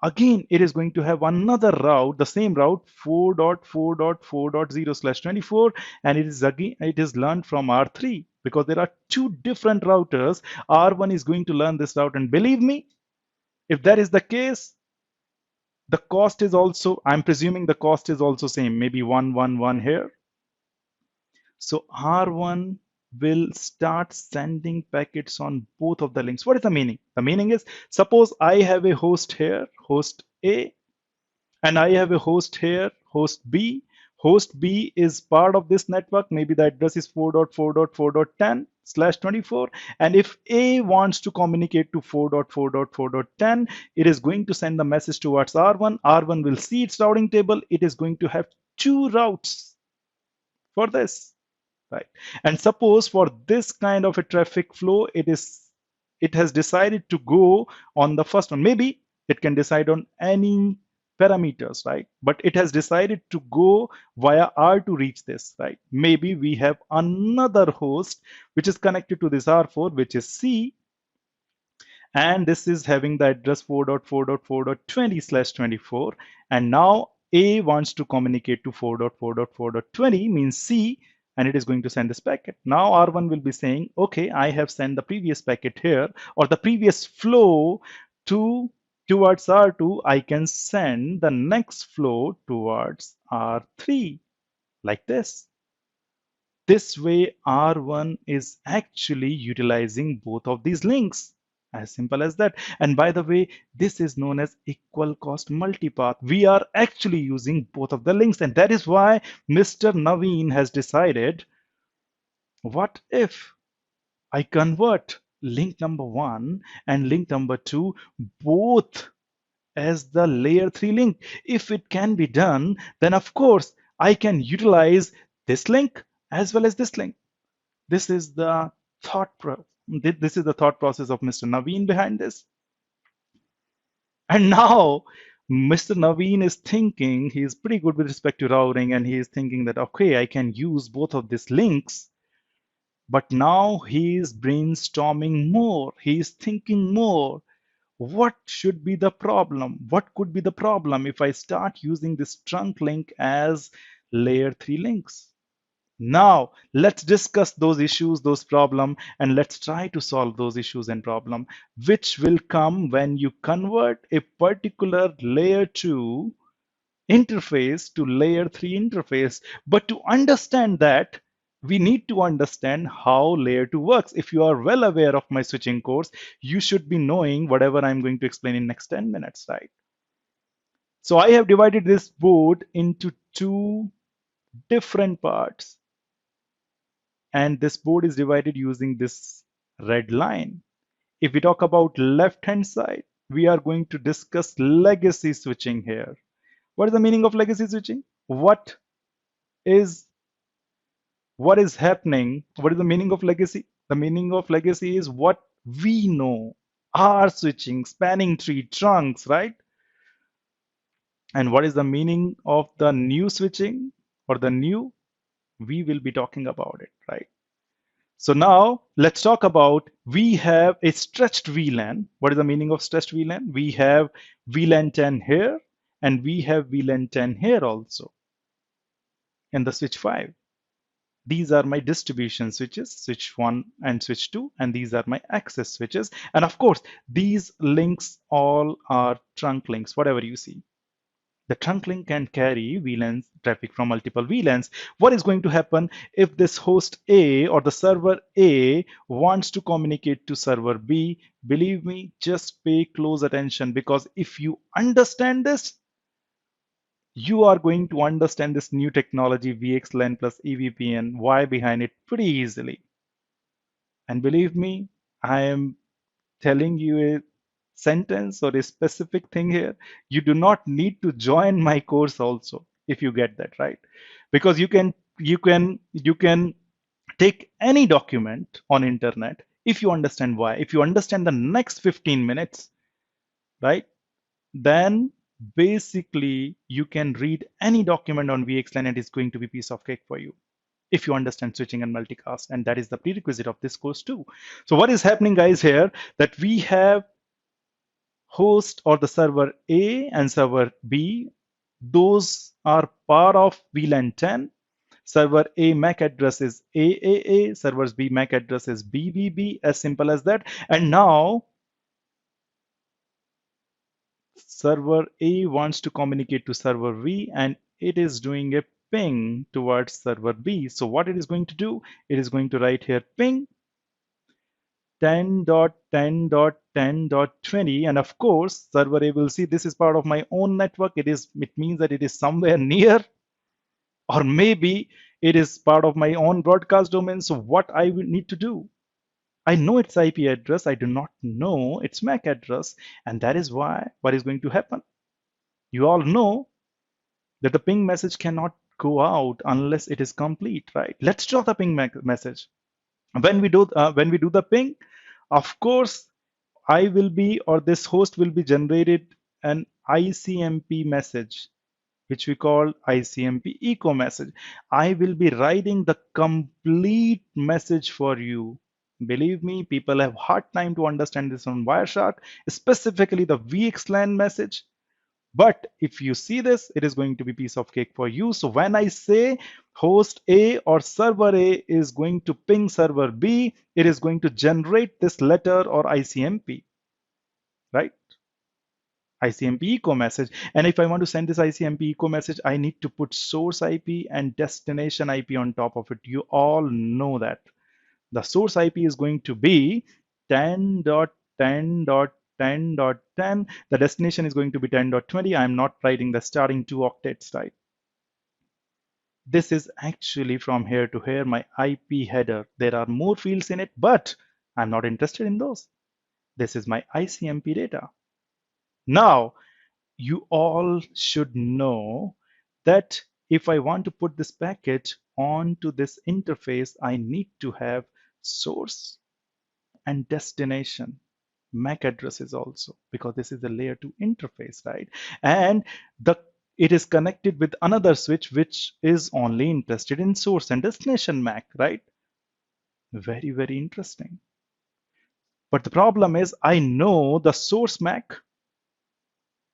Again, it is going to have another route, the same route 4.4.4.0/24, and it is learned from R3 because there are two different routers. R1 is going to learn this route, and believe me, if that is the case, the cost is also, I'm presuming the cost is also same, maybe 111 here. So R1 will start sending packets on both of the links. What is the meaning? The meaning is, suppose I have a host here, host A, and I have a host here, host B. Host B is part of this network. Maybe the address is 4.4.4.10/24. And if A wants to communicate to 4.4.4.10, it is going to send the message towards R1. R1 will see its routing table. It is going to have two routes for this, right? And suppose for this kind of a traffic flow, it has decided to go on the first one. Maybe it can decide on any parameters, right? But it has decided to go via R to reach this, right? Maybe we have another host which is connected to this R4, which is C, and this is having the address 4.4.4.20/24. And now A wants to communicate to 4.4.4.20, means C, and it is going to send this packet. Now R1 will be saying, okay, I have sent the previous packet here, or the previous flow towards R2. I can send the next flow towards R3 like this. This way, R1 is actually utilizing both of these links. As simple as that. And by the way, this is known as equal cost multipath. We are actually using both of the links, and that is why Mr. Naveen has decided, what if I convert link number one and link number two both as the layer 3 link? If it can be done, then of course I can utilize this link as well as this link. This is the this is the thought process of Mr. Naveen behind this. And now Mr. Naveen is thinking, he is pretty good with respect to routing, and he is thinking that, okay, I can use both of these links. But now he is brainstorming more. He is thinking more. What should be the problem? What could be the problem if I start using this trunk link as layer 3 links? Now, let's discuss those issues, those problems, and let's try to solve those issues and problems, which will come when you convert a particular layer 2 interface to layer 3 interface. But to understand that, we need to understand how layer 2 works. If you are well aware of my switching course, you should be knowing whatever I'm going to explain in next 10 minutes, right? So I have divided this board into two different parts. And this board is divided using this red line. If we talk about left-hand side, we are going to discuss legacy switching here. What is the meaning of legacy switching? What is happening? What is the meaning of legacy? The meaning of legacy is what we know, our switching, spanning tree, trunks, right? And what is the meaning of the new switching or the new? We will be talking about it, right? So now let's talk about, we have a stretched VLAN. What is the meaning of stretched VLAN? We have VLAN 10 here and we have VLAN 10 here also in the switch 5. These are my distribution switches, switch 1 and switch 2, and these are my access switches. And of course, these links all are trunk links, whatever you see. The trunk link can carry VLANs traffic from multiple VLANs. What is going to happen if this host A or the server A wants to communicate to server B? Believe me, just pay close attention, because if you understand this, you are going to understand this new technology VXLAN plus EVPN, why behind it, pretty easily. And believe me, I am telling you a sentence or a specific thing here. You do not need to join my course also, if you get that right, because you can take any document on internet. If you understand why, if you understand the next 15 minutes, right, then basically you can read any document on VXLAN and it's going to be piece of cake for you, if you understand switching and multicast. And that is the prerequisite of this course too. So what is happening, guys, here, that we have host or the server A and server B. Those are part of VLAN 10. Server A MAC address is AAA, server B MAC address is BBB, as simple as that. And now server A wants to communicate to server B, and it is doing a ping towards server B. So what it is going to do, it is going to write here ping 10.10.10.20, and of course server A will see this is part of my own network. It means that it is somewhere near, or maybe it is part of my own broadcast domain. So what I will need to do, I know its IP address, I do not know its MAC address, and that is why what is going to happen, you all know that the ping message cannot go out unless it is complete, right? Let's draw the ping message. When we do the ping, of course, I will be, or this host will be generated an ICMP message, which we call ICMP echo message. I will be writing the complete message for you. Believe me, people have hard time to understand this on Wireshark, specifically the VXLAN message. But if you see this, it is going to be piece of cake for you. So when I say host A or server A is going to ping server B, it is going to generate this letter or ICMP, right? ICMP echo message. And if I want to send this ICMP echo message, I need to put source IP and destination IP on top of it. You all know that. The source IP is going to be 10.10.10.10. The destination is going to be 10.20. I'm not writing the starting 2 octets, right? This is actually from here to here, my IP header. There are more fields in it, but I'm not interested in those. This is my ICMP data. Now, you all should know that if I want to put this packet onto this interface, I need to have source and destination MAC addresses also, because this is a layer 2 interface, right? And it is connected with another switch which is only interested in source and destination MAC, right? Very, very interesting. But the problem is I know the source MAC,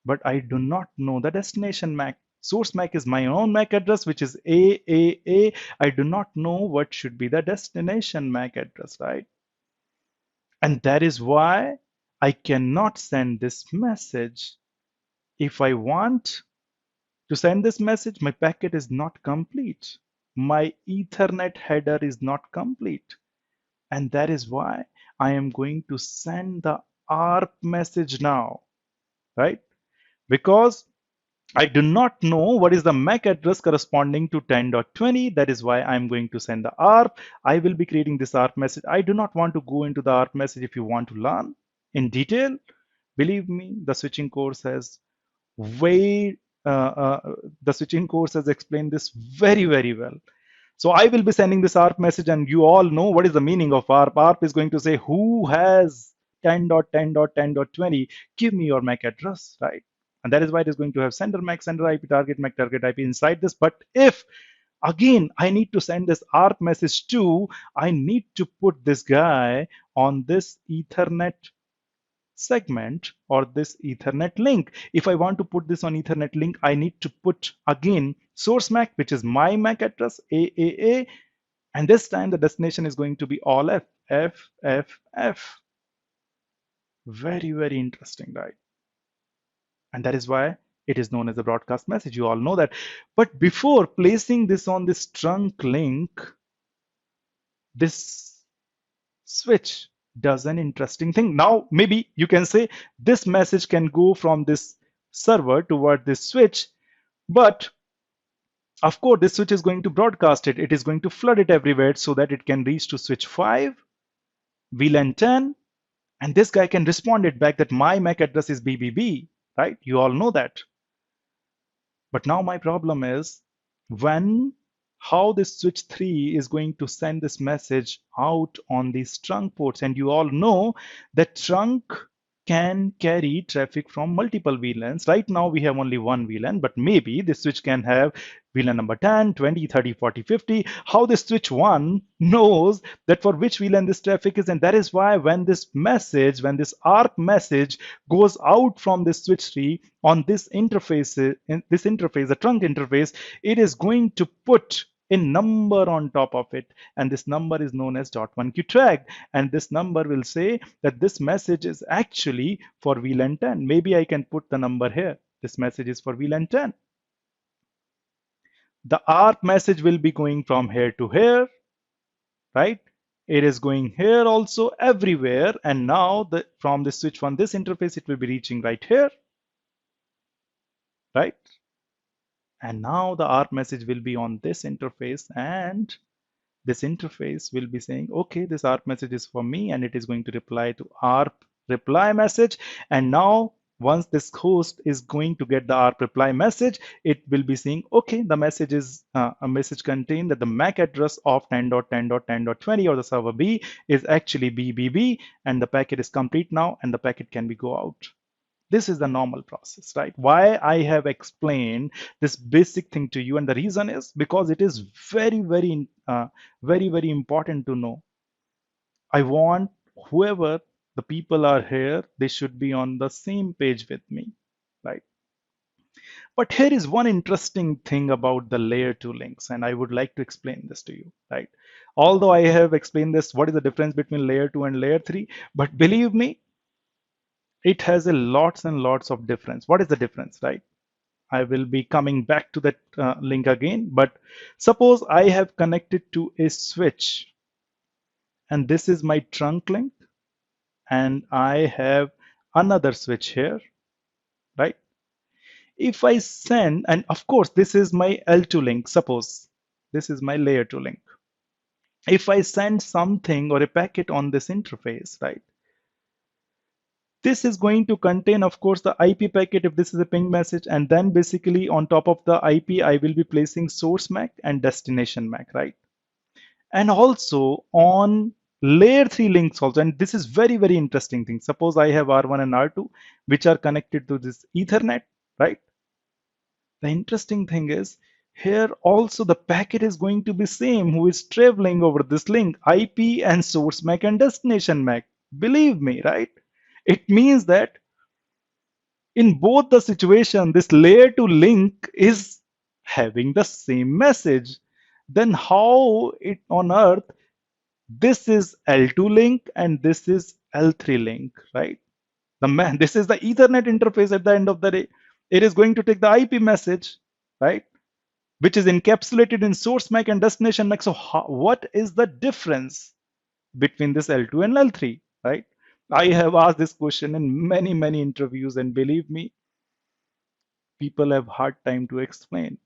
but I do not know the destination MAC. Source MAC is my own MAC address, which is AAA. I do not know what should be the destination MAC address, right? And that is why I cannot send this message. If I want to send this message, my packet is not complete. My Ethernet header is not complete. And that is why I am going to send the ARP message now, right? Because I do not know what is the MAC address corresponding to 10.20. That is why I'm going to send the ARP. I will be creating this ARP message. I do not want to go into the ARP message. If you want to learn in detail, believe me, the switching course has explained this very, very well. So I will be sending this ARP message, and you all know what is the meaning of ARP. ARP is going to say, who has 10.10.10.20? Give me your MAC address, right? And that is why it is going to have sender MAC, sender IP, target MAC, target IP inside this. But if Again, I need to send this ARP message to, I need to put this guy on this Ethernet segment or this Ethernet link. If I want to put this on Ethernet link, I need to put again source MAC, which is my MAC address, AAA, and this time the destination is going to be all F, F, F, F. Very, very interesting, right? And that is why it is known as a broadcast message. You all know that. But before placing this on this trunk link, this switch does an interesting thing. Now, maybe you can say this message can go from this server toward this switch, but of course, this switch is going to broadcast it. It is going to flood it everywhere so that it can reach to switch 5, VLAN 10, and this guy can respond it back that my MAC address is BBB, right? You all know that. But now my problem is when how this switch 3 is going to send this message out on these trunk ports. And you all know that trunk can carry traffic from multiple VLANs. Right now we have only one VLAN, but maybe this switch can have VLAN number 10, 20, 30, 40, 50. How this switch 1 knows that for which VLAN this traffic is, and that is why when this message, when this ARP message goes out from this switch 3 on this interface, the trunk interface, it is going to put a number on top of it, and this number is known as .1Q tag, and this number will say that this message is actually for VLAN 10. Maybe I can put the number here. This message is for VLAN 10. The ARP message will be going from here to here, right? It is going here also, everywhere, and now from the switch on this interface it will be reaching right here, right? And now the ARP message will be on this interface, and this interface will be saying, okay, this ARP message is for me, and it is going to reply to ARP reply message. And now once this host is going to get the ARP reply message, it will be saying, okay, the message is a message contained that the MAC address of 10.10.10.20 or the server B is actually BBB, and the packet is complete now, and the packet can be go out. This is the normal process, right? Why I have explained this basic thing to you, and the reason is because it is very, very important to know. I want whoever the people are here, they should be on the same page with me, right? But here is one interesting thing about the layer 2 links, and I would like to explain this to you, right? Although I have explained this, what is the difference between layer 2 and layer 3, but believe me, it has a lots and lots of difference. What is the difference, right? I will be coming back to that link again, but suppose I have connected to a switch, and this is my trunk link, and I have another switch here, right? If I send, and of course this is my L2 link, suppose this is my layer 2 link. If I send something or a packet on this interface, right? This is going to contain, of course, the IP packet if this is a ping message, and then basically on top of the IP, I will be placing source MAC and destination MAC, right? And also on layer 3 links also, and this is very interesting thing. Suppose I have R1 and R2, which are connected to this Ethernet, right? The interesting thing is here also the packet is going to be same who is traveling over this link, IP and source MAC and destination MAC. Believe me, right? It means that in both the situation, this layer 2 link is having the same message. Then how it on earth, this is L2 link and this is L3 link, right? This is the Ethernet interface at the end of the day. It is going to take the IP message, right? Which is encapsulated in source MAC and destination MAC. So what is the difference between this L2 and L3, right? I have asked this question in many interviews, and believe me, people have hard time to explain,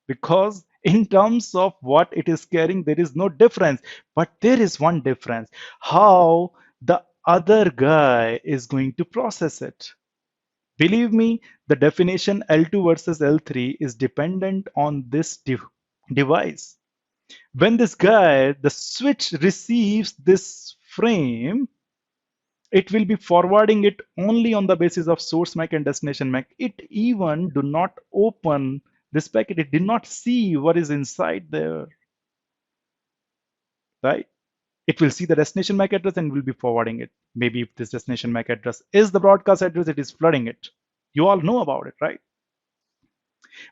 because in terms of what it is carrying, there is no difference. But there is one difference, how the other guy is going to process it. Believe me, the definition L2 versus L3 is dependent on this device. When this guy, the switch, receives this frame, it will be forwarding it only on the basis of source MAC and destination MAC. It even do not open This packet, it did not see what is inside there, right? It will see the destination MAC address and will be forwarding it. Maybe if this destination MAC address is the broadcast address, it is flooding it. You all know about it, right?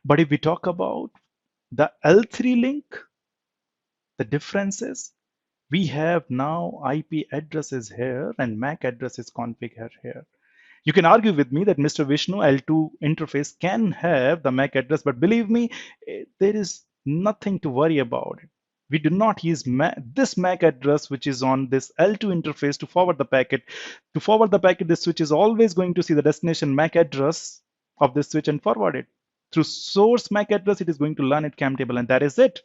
But if we talk about the L3 link, the difference is we have now IP addresses here and MAC addresses configured here. You can argue with me that Mr. Vishnu L2 interface can have the MAC address, but believe me, there is nothing to worry about it. We do not use this MAC address, which is on this L2 interface, to forward the packet. To forward the packet, this switch is always going to see the destination MAC address of this switch and forward it. Through source MAC address, it is going to learn it CAM table, and that is it.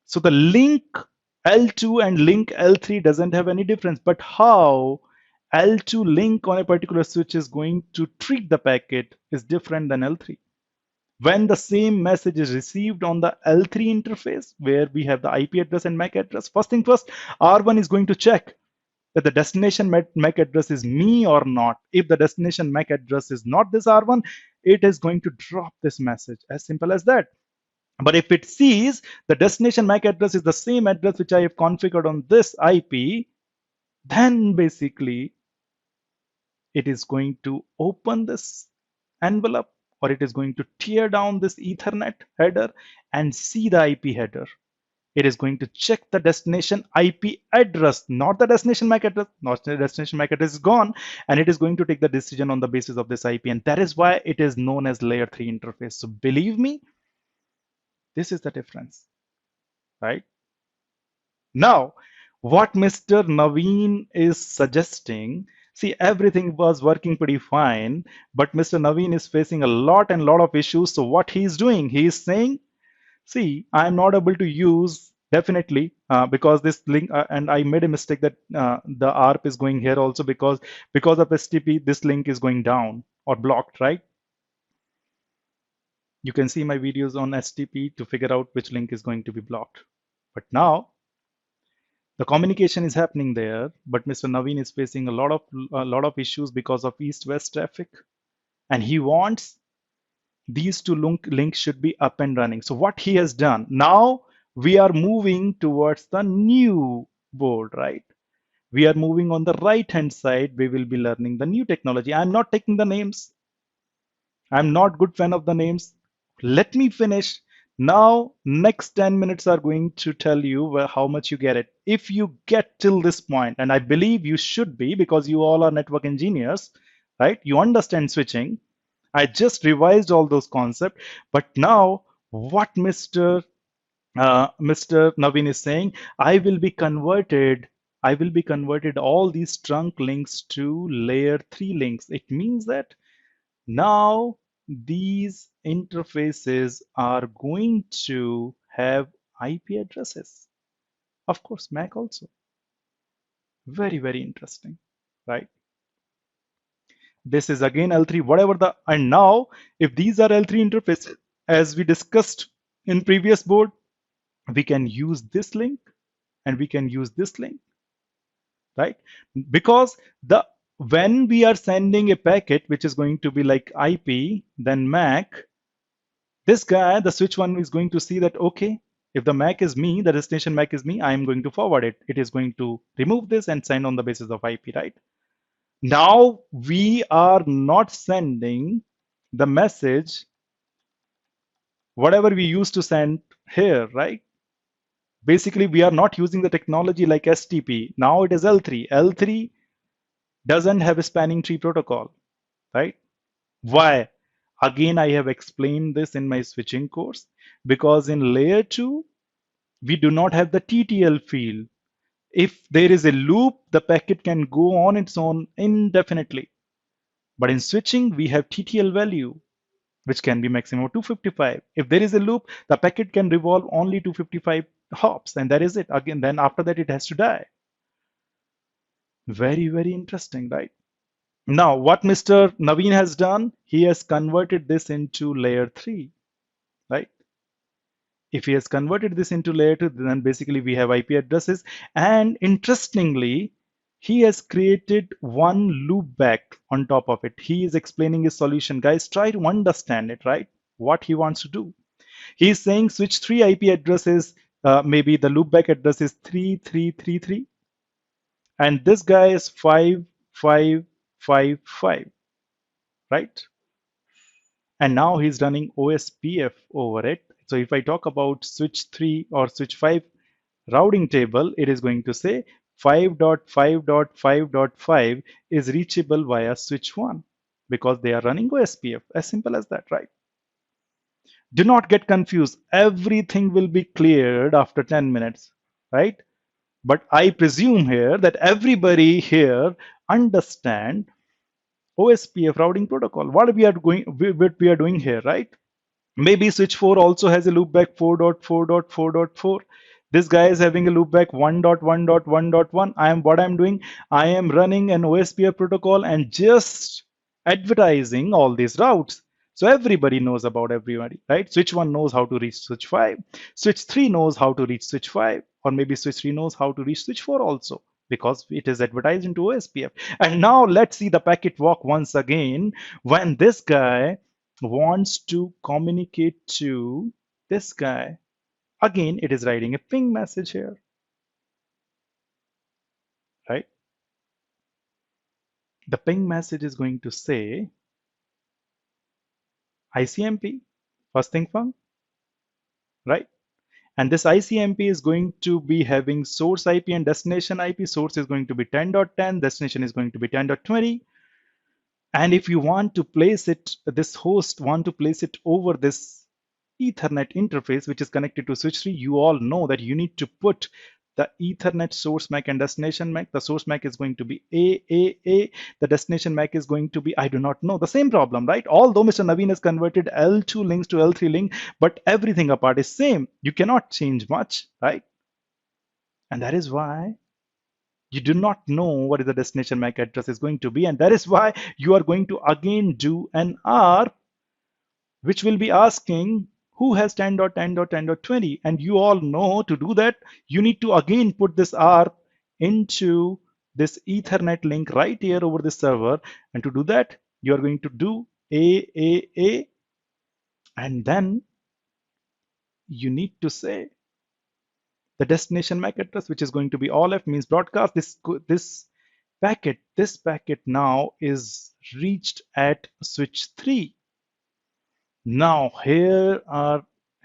So the link L2 and link L3 doesn't have any difference, but how L2 link on a particular switch is going to treat the packet is different than L3. When the same message is received on the L3 interface, where we have the IP address and MAC address, first thing first, R1 is going to check that the destination MAC address is me or not. If the destination MAC address is not this R1, it is going to drop this message. As simple as that. But if it sees the destination MAC address is the same address which I have configured on this IP, then basically it is going to open this envelope, or it is going to tear down this Ethernet header and see the IP header. It is going to check the destination IP address, not the destination MAC address. Not the destination MAC address is gone, and it is going to take the decision on the basis of this IP, and that is why it is known as layer 3 interface. So believe me, this is the difference, right? Now, what Mr. Naveen is suggesting, see, everything was working pretty fine, but Mr. Naveen is facing a lot of issues. So what he's doing, he is saying, see, I'm not able to use definitely because this link, and I made a mistake that the ARP is going here also because of STP, this link is going down or blocked, right? You can see my videos on STP to figure out which link is going to be blocked. But now the communication is happening there, but Mr. Naveen is facing a lot of issues because of east-west traffic, and he wants these two links should be up and running. So what he has done, now we are moving towards the new board, right? We are moving on the right-hand side. We will be learning the new technology. I'm not taking the names. I'm not good fan of the names. Let me finish. Now, next 10 minutes are going to tell you how much you get it. If you get till this point, and I believe you should be because you all are network engineers, right? You understand switching. I just revised all those concepts. But now, what Mr. Naveen is saying, I will be converted all these trunk links to layer 3 links. It means that now these interfaces are going to have IP addresses. Of course, MAC also. Very, very interesting, right? This is again L3, whatever and now if these are L3 interfaces, as we discussed in previous board, we can use this link and we can use this link, right? Because when we are sending a packet which is going to be like IP, then MAC, this guy, the switch one, is going to see that, okay, if the MAC is me, the destination MAC is me, I am going to forward it. It is going to remove this and send on the basis of IP, right? Now we are not sending the message, whatever we used to send here, right? Basically, we are not using the technology like STP. Now it is L3. L3 doesn't have a spanning tree protocol, right? Why? Again, I have explained this in my switching course, because in layer 2, we do not have the TTL field. If there is a loop, the packet can go on its own indefinitely. But in switching, we have TTL value, which can be maximum 255. If there is a loop, the packet can revolve only 255 hops, and that is it. Again, then after that, it has to die. Very, very interesting, right? Now, what Mr. Naveen has done, he has converted this into layer 3, right? If he has converted this into layer 2, then basically we have IP addresses. And interestingly, he has created one loop back on top of it. He is explaining his solution. Guys, try to understand it, right? what he wants to do. He's saying switch 3 IP address is maybe the loopback address is 3333, and this guy is 5555, right? And now he's running OSPF over it. So if I talk about switch 3 or switch 5 routing table, it is going to say 5.5.5.5 is reachable via switch 1 because they are running OSPF. As simple as that, right? Do not get confused. Everything will be cleared after 10 minutes, right? But I presume here that everybody here understand OSPF routing protocol. What we are doing here, right? Maybe switch 4 also has a loopback 4.4.4.4. This guy is having a loopback 1.1.1.1. What I'm doing, I am running an OSPF protocol and just advertising all these routes. So everybody knows about everybody, right? Switch 1 knows how to reach switch 5. Switch 3 knows how to reach switch 5. Or maybe switch 3 knows how to reach switch 4 also because it is advertised into OSPF. And now let's see the packet walk once again when this guy wants to communicate to this guy. Again, it is writing a ping message here, right? The ping message is going to say ICMP, first thing fun, right? And this ICMP is going to be having source IP and destination IP. Source is going to be 10.10, destination is going to be 10.20. And if you want to place it, this host want to place it over this Ethernet interface, which is connected to switch 3, you all know that you need to put the Ethernet source MAC and destination MAC. The source MAC is going to be A. The destination MAC is going to be, I do not know. The same problem, right? Although Mr. Naveen has converted L2 links to L3 link, but everything apart is same. You cannot change much, right? And that is why you do not know what is the destination MAC address is going to be. And that is why you are going to again do an ARP, which will be asking who has 10.10.10.20, and you all know to do that you need to again put this ARP into this Ethernet link right here over the server, and to do that you are going to do A, and then you need to say the destination MAC address, which is going to be all F means broadcast. This packet now is reached at switch 3. Now here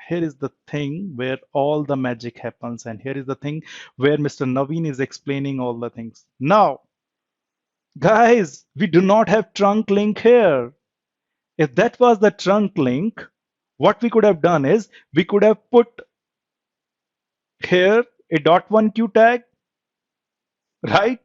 is the thing where all the magic happens, and here is the thing where Mr. Naveen is explaining all the things. Now, guys, we do not have trunk link here. If that was the trunk link, what we could have done is we could have put here a .1 Q tag, right?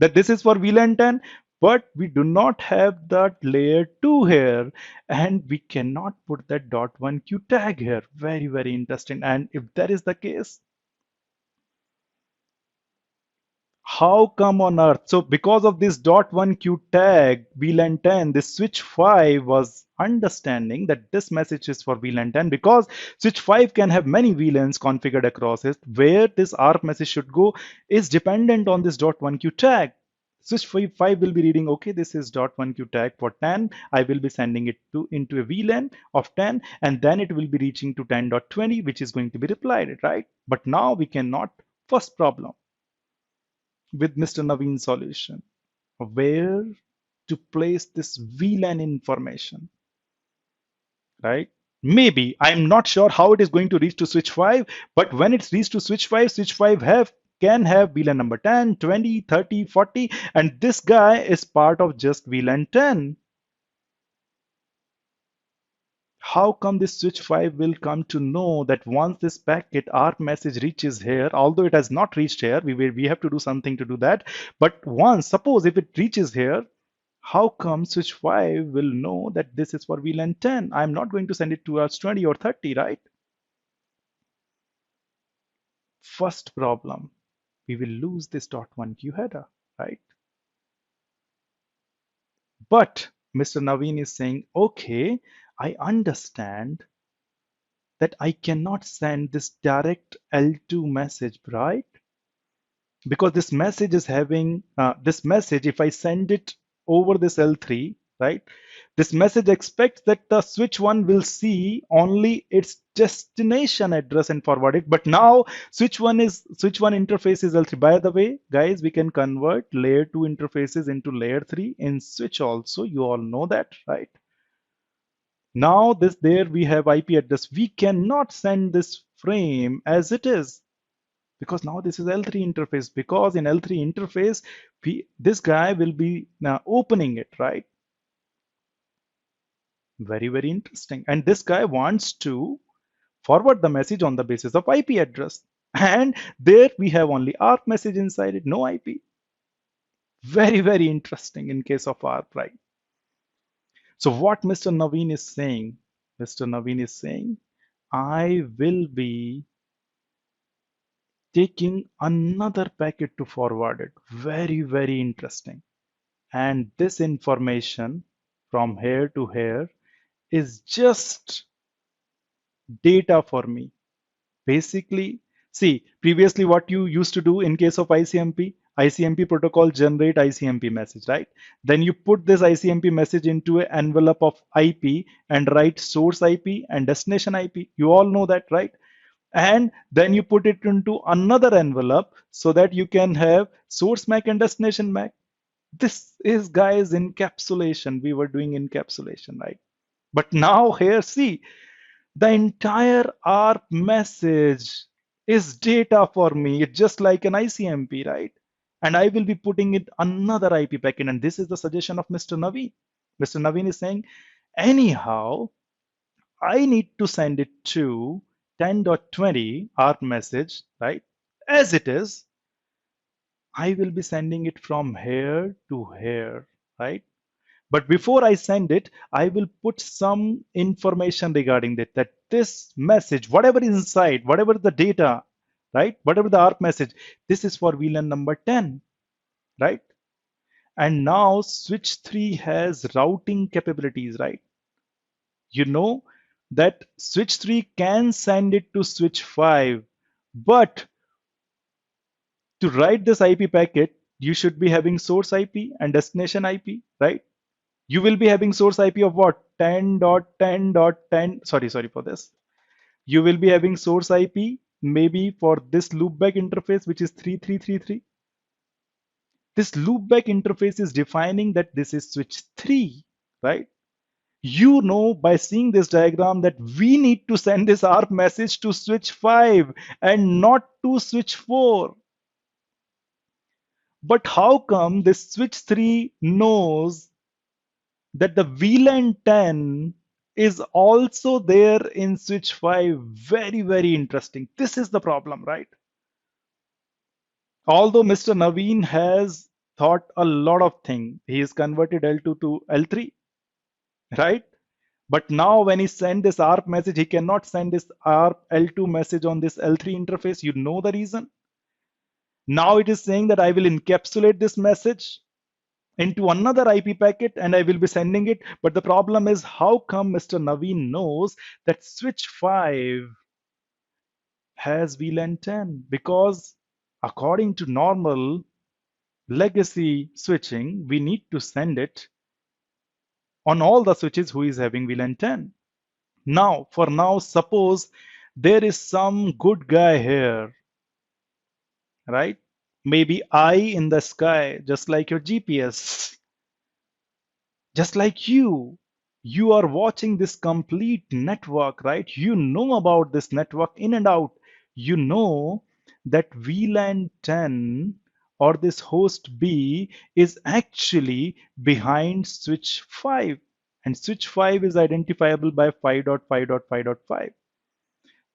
That this is for VLAN 10. But we do not have that layer 2 here, and we cannot put that .1 Q tag here. Very, very interesting. And if that is the case, how come on earth? So because of this .1 Q tag, VLAN 10, this switch 5 was understanding that this message is for VLAN 10 because switch 5 can have many VLANs configured across it. Where this ARP message should go is dependent on this .1 Q tag. Switch 5 will be reading, okay, this is .1 Q tag for 10. I will be sending it into a VLAN of 10, and then it will be reaching to 10.20, which is going to be replied, right? But now we cannot. First problem with Mr. Naveen's solution, where to place this VLAN information, right? Maybe, I'm not sure how it is going to reach to switch 5, but when it's reached to switch 5 can have VLAN number 10, 20, 30, 40, and this guy is part of just VLAN 10. How come this switch 5 will come to know that once this packet ARP message reaches here, although it has not reached here, we have to do something to do that. But once, suppose if it reaches here, how come switch 5 will know that this is for VLAN 10? I'm not going to send it towards 20 or 30, right? First problem, we will lose this .1 Q header, right? But Mr. Naveen is saying, okay, I understand that I cannot send this direct L2 message, right? Because this message is having, this message, if I send it over this L3, right? This message expects that the switch 1 will see only its destination address and forward it. But now switch 1 interface is L3. By the way, guys, we can convert layer 2 interfaces into layer 3 in switch also. You all know that, right? Now there we have IP address. We cannot send this frame as it is because now this is L3 interface, because in L3 interface, this guy will be now opening it, right? Very, very interesting. And this guy wants to forward the message on the basis of IP address. And there we have only ARP message inside it, no IP. Very, very interesting in case of ARP, right? So what Mr. Naveen is saying, Mr. Naveen is saying, I will be taking another packet to forward it. Very, very interesting. And this information from here to here is just data for me. Basically, see, previously what you used to do in case of ICMP protocol generate ICMP message, right? Then you put this ICMP message into an envelope of IP and write source IP and destination IP. You all know that, right? And then you put it into another envelope so that you can have source MAC and destination MAC. This is, guys, encapsulation. We were doing encapsulation, right? But now here, see, the entire ARP message is data for me. It's just like an ICMP, right? And I will be putting it another IP packet. And this is the suggestion of Mr. Naveen. Mr. Naveen is saying, anyhow, I need to send it to 10.20 ARP message, right? As it is, I will be sending it from here to here, right? But before I send it, I will put some information regarding that, that this message, whatever is inside, whatever the data, right? Whatever the ARP message, this is for VLAN number 10, right? And now switch 3 has routing capabilities, right? You know that switch 3 can send it to switch 5, but to write this IP packet, you should be having source IP and destination IP, right? You will be having source IP of what? 10.10.10. Sorry for this. You will be having source IP maybe for this loopback interface, which is 3333. This loopback interface is defining that this is switch 3, right? You know by seeing this diagram that we need to send this ARP message to switch 5 and not to switch 4. But how come this switch 3 knows that the VLAN 10 is also there in switch 5? Very, very interesting. This is the problem, right? Although Mr. Naveen has thought a lot of things, he has converted L2 to L3, right? But now when he send this ARP message, he cannot send this ARP L2 message on this L3 interface. You know the reason? Now it is saying that I will encapsulate this message into another IP packet and I will be sending it. But the problem is, how come Mr. Naveen knows that switch 5 has VLAN 10? Because according to normal legacy switching, we need to send it on all the switches who is having VLAN 10. Now, for now, suppose there is some good guy here, right? Maybe eye in the sky, just like your GPS. Just like you are watching this complete network, right? You know about this network in and out. You know that VLAN 10 or this host B is actually behind switch 5, and switch 5 is identifiable by 5.5.5.5.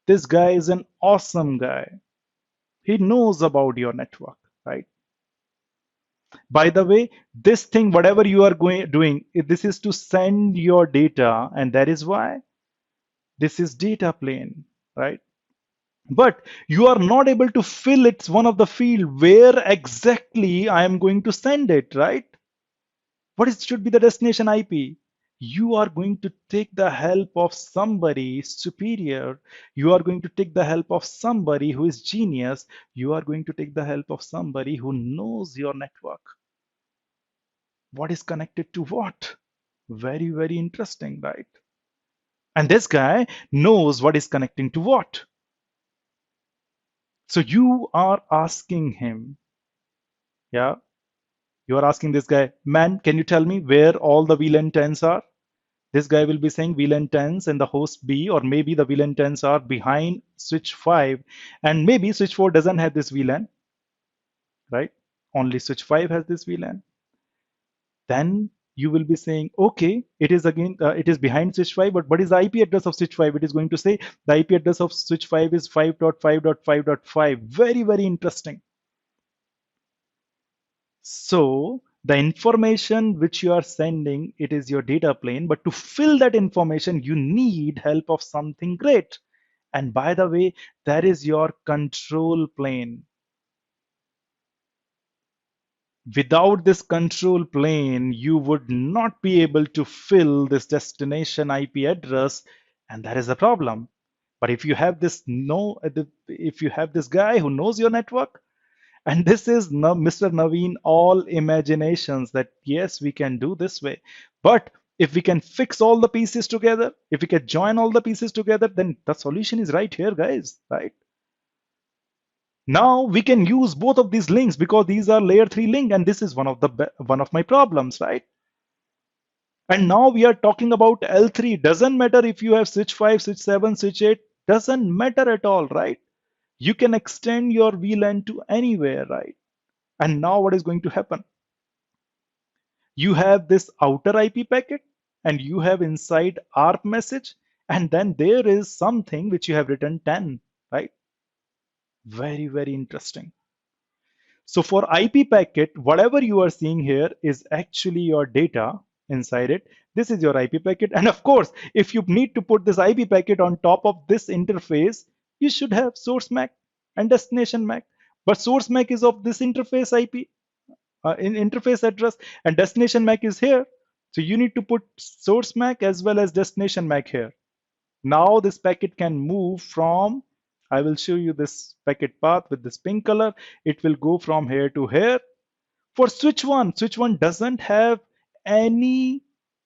This guy is an awesome guy. He knows about your network, right? By the way, this thing, whatever you are doing, this is to send your data, and that is why this is data plane, right? But you are not able to fill it's one of the field where exactly I am going to send it, right? What is should be the destination IP? You are going to take the help of somebody superior. You are going to take the help of somebody who is genius. You are going to take the help of somebody who knows your network. What is connected to what? Very, very interesting, right? And this guy knows what is connecting to what. So you are asking him, yeah, you are asking this guy, man, can you tell me where all the VLAN 10s are? This guy will be saying VLAN 10s and the host B, or maybe the VLAN 10s are behind switch 5, and maybe switch 4 doesn't have this VLAN, right? Only switch 5 has this VLAN. Then you will be saying, okay, it is again, it is behind switch 5, but what is the IP address of switch 5? It is going to say the IP address of switch 5 is 5.5.5.5. Very, very interesting. So the information which you are sending, it is your data plane, but to fill that information, you need help of something great. And by the way, that is your control plane. Without this control plane, you would not be able to fill this destination IP address, and that is a problem. But if you have this if you have this guy who knows your network, and this is Mr. Naveen, all imaginations that yes, we can do this way. But if we can fix all the pieces together, if we can join all the pieces together, then the solution is right here, guys, right? Now we can use both of these links because these are layer 3 link, and this is one of my problems, right? And now we are talking about L3. Doesn't matter if you have switch 5, switch 7, switch 8, doesn't matter at all, right? You can extend your VLAN to anywhere, right? And now what is going to happen? You have this outer IP packet, and you have inside ARP message, and then there is something which you have written 10, right? Very, very interesting. So for IP packet, whatever you are seeing here is actually your data inside it. This is your IP packet. And of course, if you need to put this IP packet on top of this interface, you should have source MAC and destination MAC. But source MAC is of this interface IP, in interface address, and destination MAC is here. So you need to put source MAC as well as destination MAC here. Now this packet can move from, I will show you this packet path with this pink color. It will go from here to here. For switch 1 doesn't have any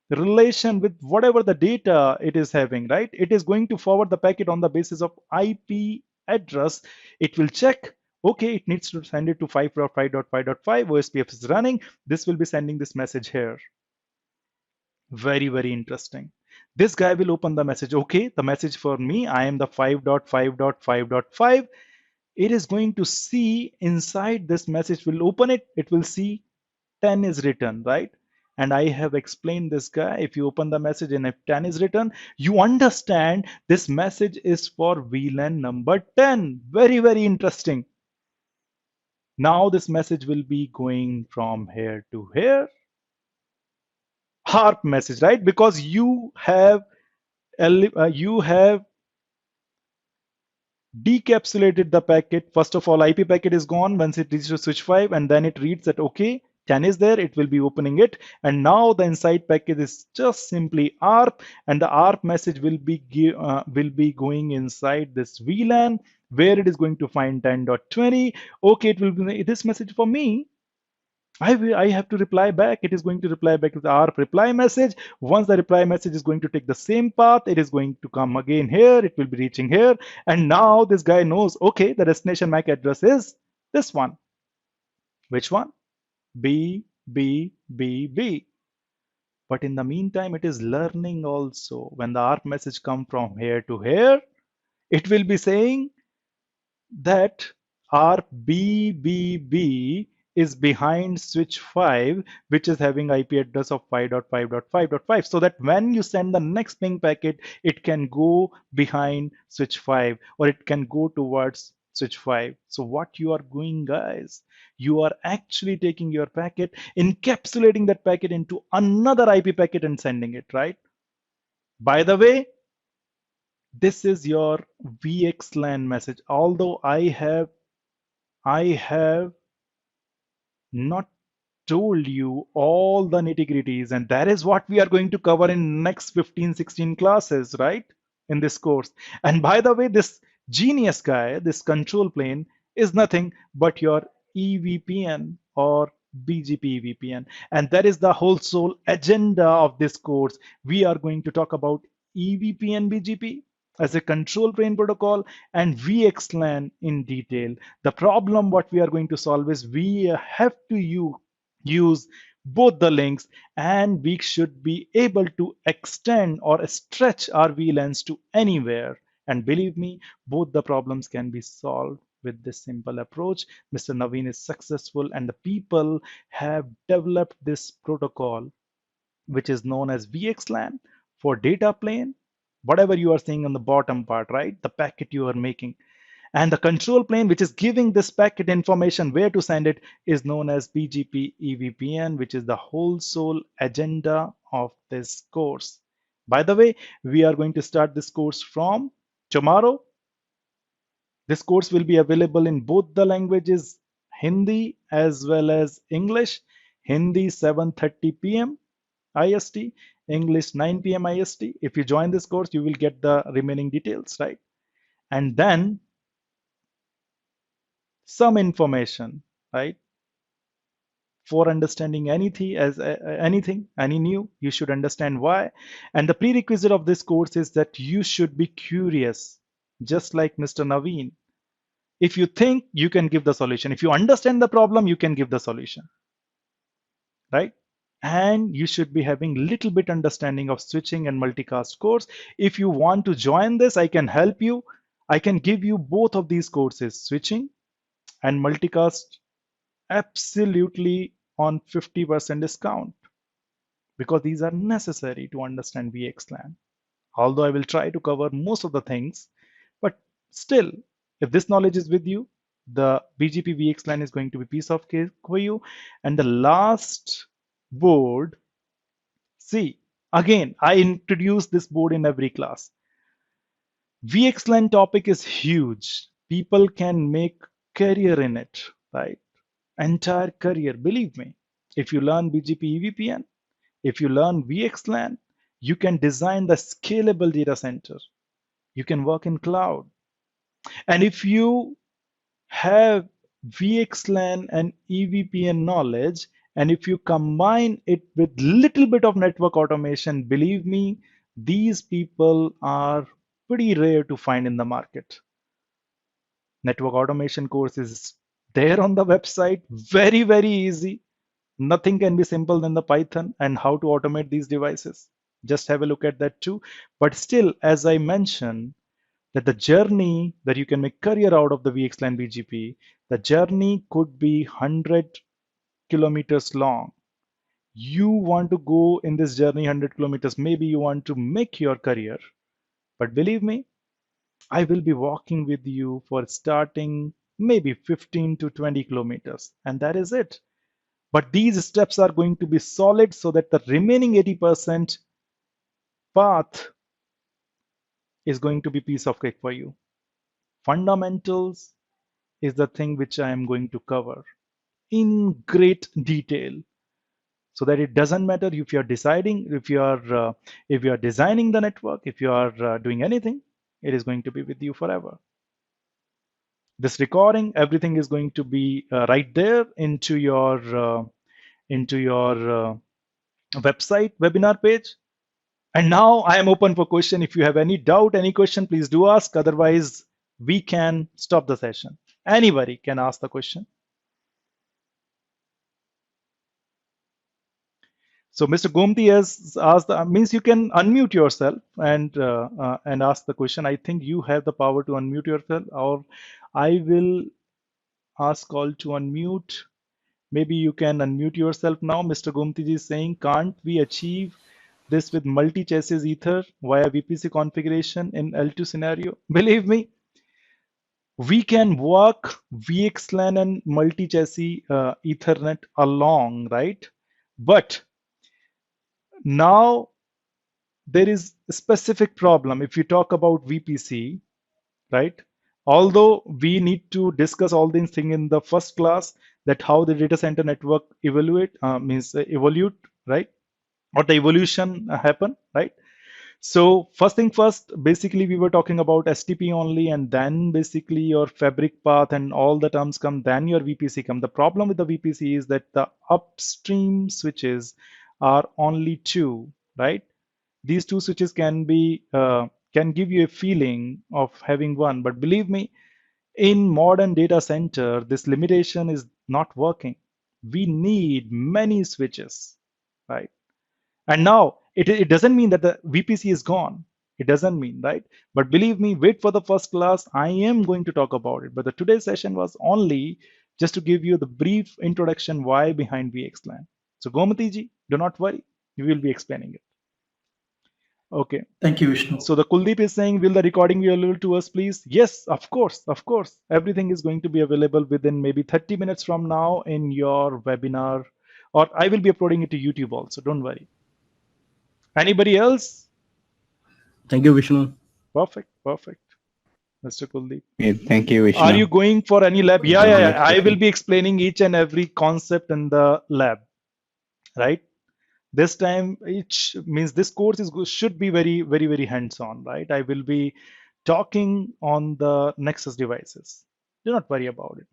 relation with whatever the data it is having, right? It is going to forward the packet on the basis of IP address. It will check, okay, it needs to send it to 5.5.5.5. OSPF is running. This will be sending this message here. Very, very interesting. This guy will open the message. Okay, the message for me, I am the 5.5.5.5. It is going to see inside this message, will open it. It will see 10 is written, right? And I have explained this guy. If you open the message and if 10 is written, you understand this message is for VLAN number 10. Very, very interesting. Now this message will be going from here to here. ARP message, right? Because you have decapsulated the packet. First of all, IP packet is gone once it reaches to switch 5, and then it reads that okay, 10 is there, it will be opening it, and now the inside packet is just simply ARP, and the ARP message will be going inside this VLAN where it is going to find 10.20. Okay, it will be this message for me. I have to reply back. It is going to reply back with the ARP reply message. Once the reply message is going to take the same path, it is going to come again here. It will be reaching here. And now this guy knows, okay, the destination MAC address is this one. Which one? B, B, B, B. But in the meantime, it is learning also. When the ARP message come from here to here, it will be saying that ARP BBB is behind switch 5, which is having IP address of 5.5.5.5, so that when you send the next ping packet, it can go behind switch 5 or it can go towards switch 5. So what you are doing, guys, you are actually taking your packet, encapsulating that packet into another IP packet and sending it, right? By the way, this is your VXLAN message. Although I have not told you all the nitty-gritties, and that is what we are going to cover in next 15-16 classes, right, in this course. And by the way, this genius guy, this control plane, is nothing but your EVPN or BGP EVPN. And that is the whole sole agenda of this course. We are going to talk about EVPN BGP as a control plane protocol and VXLAN in detail. The problem what we are going to solve is we have to use both the links, and we should be able to extend or stretch our VLANs to anywhere. And believe me, both the problems can be solved with this simple approach. Mr. Naveen is successful, and the people have developed this protocol, which is known as VXLAN for data plane, whatever you are seeing on the bottom part, right? The packet you are making. And the control plane, which is giving this packet information where to send it, is known as BGP EVPN, which is the whole sole agenda of this course. By the way, we are going to start this course from tomorrow. This course will be available in both the languages, Hindi as well as English. Hindi 7:30 p.m. IST, English 9 p.m. IST. If you join this course, you will get the remaining details, right? And then some information, right? For understanding anything, any new, you should understand why. And the prerequisite of this course is that you should be curious, just like Mr. Naveen. If you think, you can give the solution. If you understand the problem, you can give the solution, right? And you should be having little bit understanding of switching and multicast course. If you want to join this, I can help you. I can give you both of these courses, switching and multicast, absolutely on 50% discount, because these are necessary to understand VXLAN. Although I will try to cover most of the things, but still, if this knowledge is with you, the BGP VXLAN is going to be piece of cake for you. And the last board, see, again, I introduce this board in every class. VXLAN topic is huge. People can make career in it, right? Entire career, believe me. If you learn BGP EVPN, if you learn VXLAN, you can design the scalable data center. You can work in cloud. And if you have VXLAN and EVPN knowledge, and if you combine it with little bit of network automation, believe me, these people are pretty rare to find in the market. Network automation course is there on the website, very, very easy. Nothing can be simple than the Python and how to automate these devices. Just have a look at that too. But still, as I mentioned, that the journey that you can make career out of the VXLAN BGP, the journey could be 100 kilometers long. You want to go in this journey 100 kilometers, maybe you want to make your career. But believe me, I will be walking with you for starting maybe 15 to 20 kilometers, and that is it. But these steps are going to be solid so that the remaining 80% path is going to be piece of cake for you. Fundamentals is the thing which I am going to cover in great detail, so that it doesn't matter if you are deciding, if you are designing the network, if you are doing anything, it is going to be with you forever. This recording, everything is going to be right there into your website webinar page. And now I am open for question. If you have any doubt, any question, please do ask. Otherwise, we can stop the session. Anybody can ask the question. So Mr. Gomti has asked, means you can unmute yourself and ask the question. I think you have the power to unmute yourself, or I will ask all to unmute. Maybe you can unmute yourself now. Mr. Gomti is saying, can't we achieve this with multi-chassis ether via VPC configuration in L2 scenario? Believe me, we can work VXLAN and multi-chassis Ethernet along, right? But now there is a specific problem. If you talk about VPC, right? Although we need to discuss all these things in the first class, that how the data center network evolute, right? Or the evolution happen, right? So first thing first, basically we were talking about STP only, and then basically your fabric path and all the terms come, then your VPC come. The problem with the VPC is that the upstream switches are only two, right? These two switches can give you a feeling of having one, but believe me, in modern data center, this limitation is not working. We need many switches, right? And now it doesn't mean that the VPC is gone. It doesn't mean, right? But believe me, wait for the first class. I am going to talk about it. But the today's session was only just to give you the brief introduction why behind VXLAN. So Gomati ji, do not worry. We will be explaining it. Okay. Thank you, Vishnu. So the Kuldeep is saying, will the recording be available to us, please? Yes, of course, of course. Everything is going to be available within maybe 30 minutes from now in your webinar, or I will be uploading it to YouTube also. Don't worry. Anybody else? Thank you, Vishnu. Perfect, perfect. Mr. Kuldeep. Yeah, thank you, Vishnu. Are you going for any lab? Yeah, yeah, yeah. I will Exactly. be explaining each and every concept in the lab, right? This time, each means this course should be very, very, very hands-on, right? I will be talking on the Nexus devices. Do not worry about it.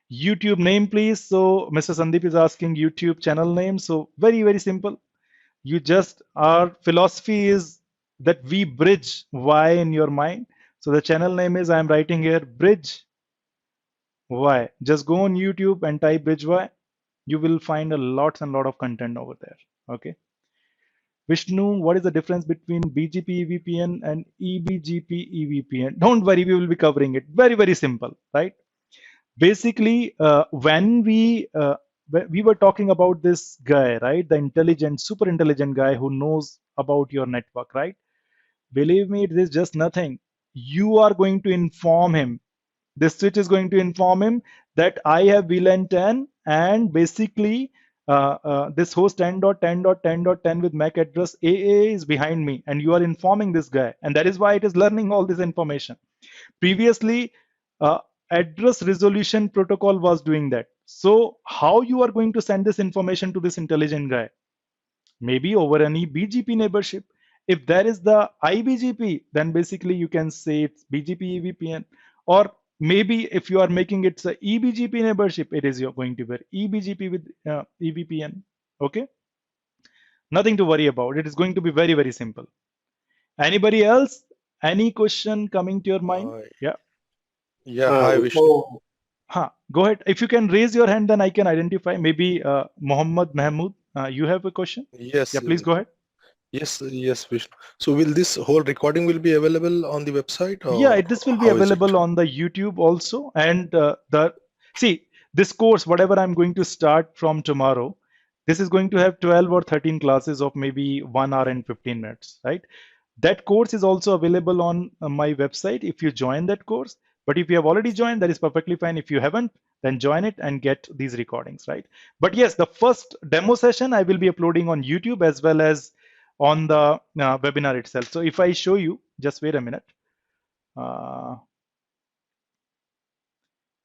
YouTube name, please. So Mr. Sandeep is asking YouTube channel name. So very, very simple. You just, our philosophy is that we bridge why in your mind. So the channel name is, I'm writing here, Bridge Why. Just go on YouTube and type Bridge Why. You will find a lots and lot of content over there. Okay. Vishnu, what is the difference between BGP EVPN and eBGP EVPN? Don't worry, we will be covering it. Very, very simple, right? Basically, when we were talking about this guy, right? The intelligent, super intelligent guy who knows about your network, right? Believe me, it is just nothing. You are going to inform him. This switch is going to inform him that I have VLAN 10 and basically this host 10.10.10.10 with MAC address AA is behind me, and you are informing this guy, and that is why it is learning all this information. Previously, uh, address resolution protocol was doing that. So how you are going to send this information to this intelligent guy? Maybe over any BGP neighborship. If there is the IBGP, then basically you can say it's BGP EVPN. Or maybe if you are making it a eBGP neighborship, it is you're going to be eBGP with EVPN. Okay, nothing to worry about. It is going to be very, very simple. Anybody else? Any question coming to your mind? Yeah. Yeah, hi Vishnu. Go ahead. If you can raise your hand, then I can identify. Maybe Mohammed Mahmood, you have a question? Yes. Yeah, please go ahead. Yes, Vishnu. So will this whole recording will be available on the website? Or yeah, this will be how is available it? on the YouTube also. And this course, whatever I'm going to start from tomorrow, this is going to have 12 or 13 classes of maybe 1 hour and 15 minutes, right? That course is also available on my website if you join that course. But if you have already joined, that is perfectly fine. If you haven't, then join it and get these recordings, right? But yes, the first demo session I will be uploading on YouTube as well as on the webinar itself. So if I show you, just wait a minute.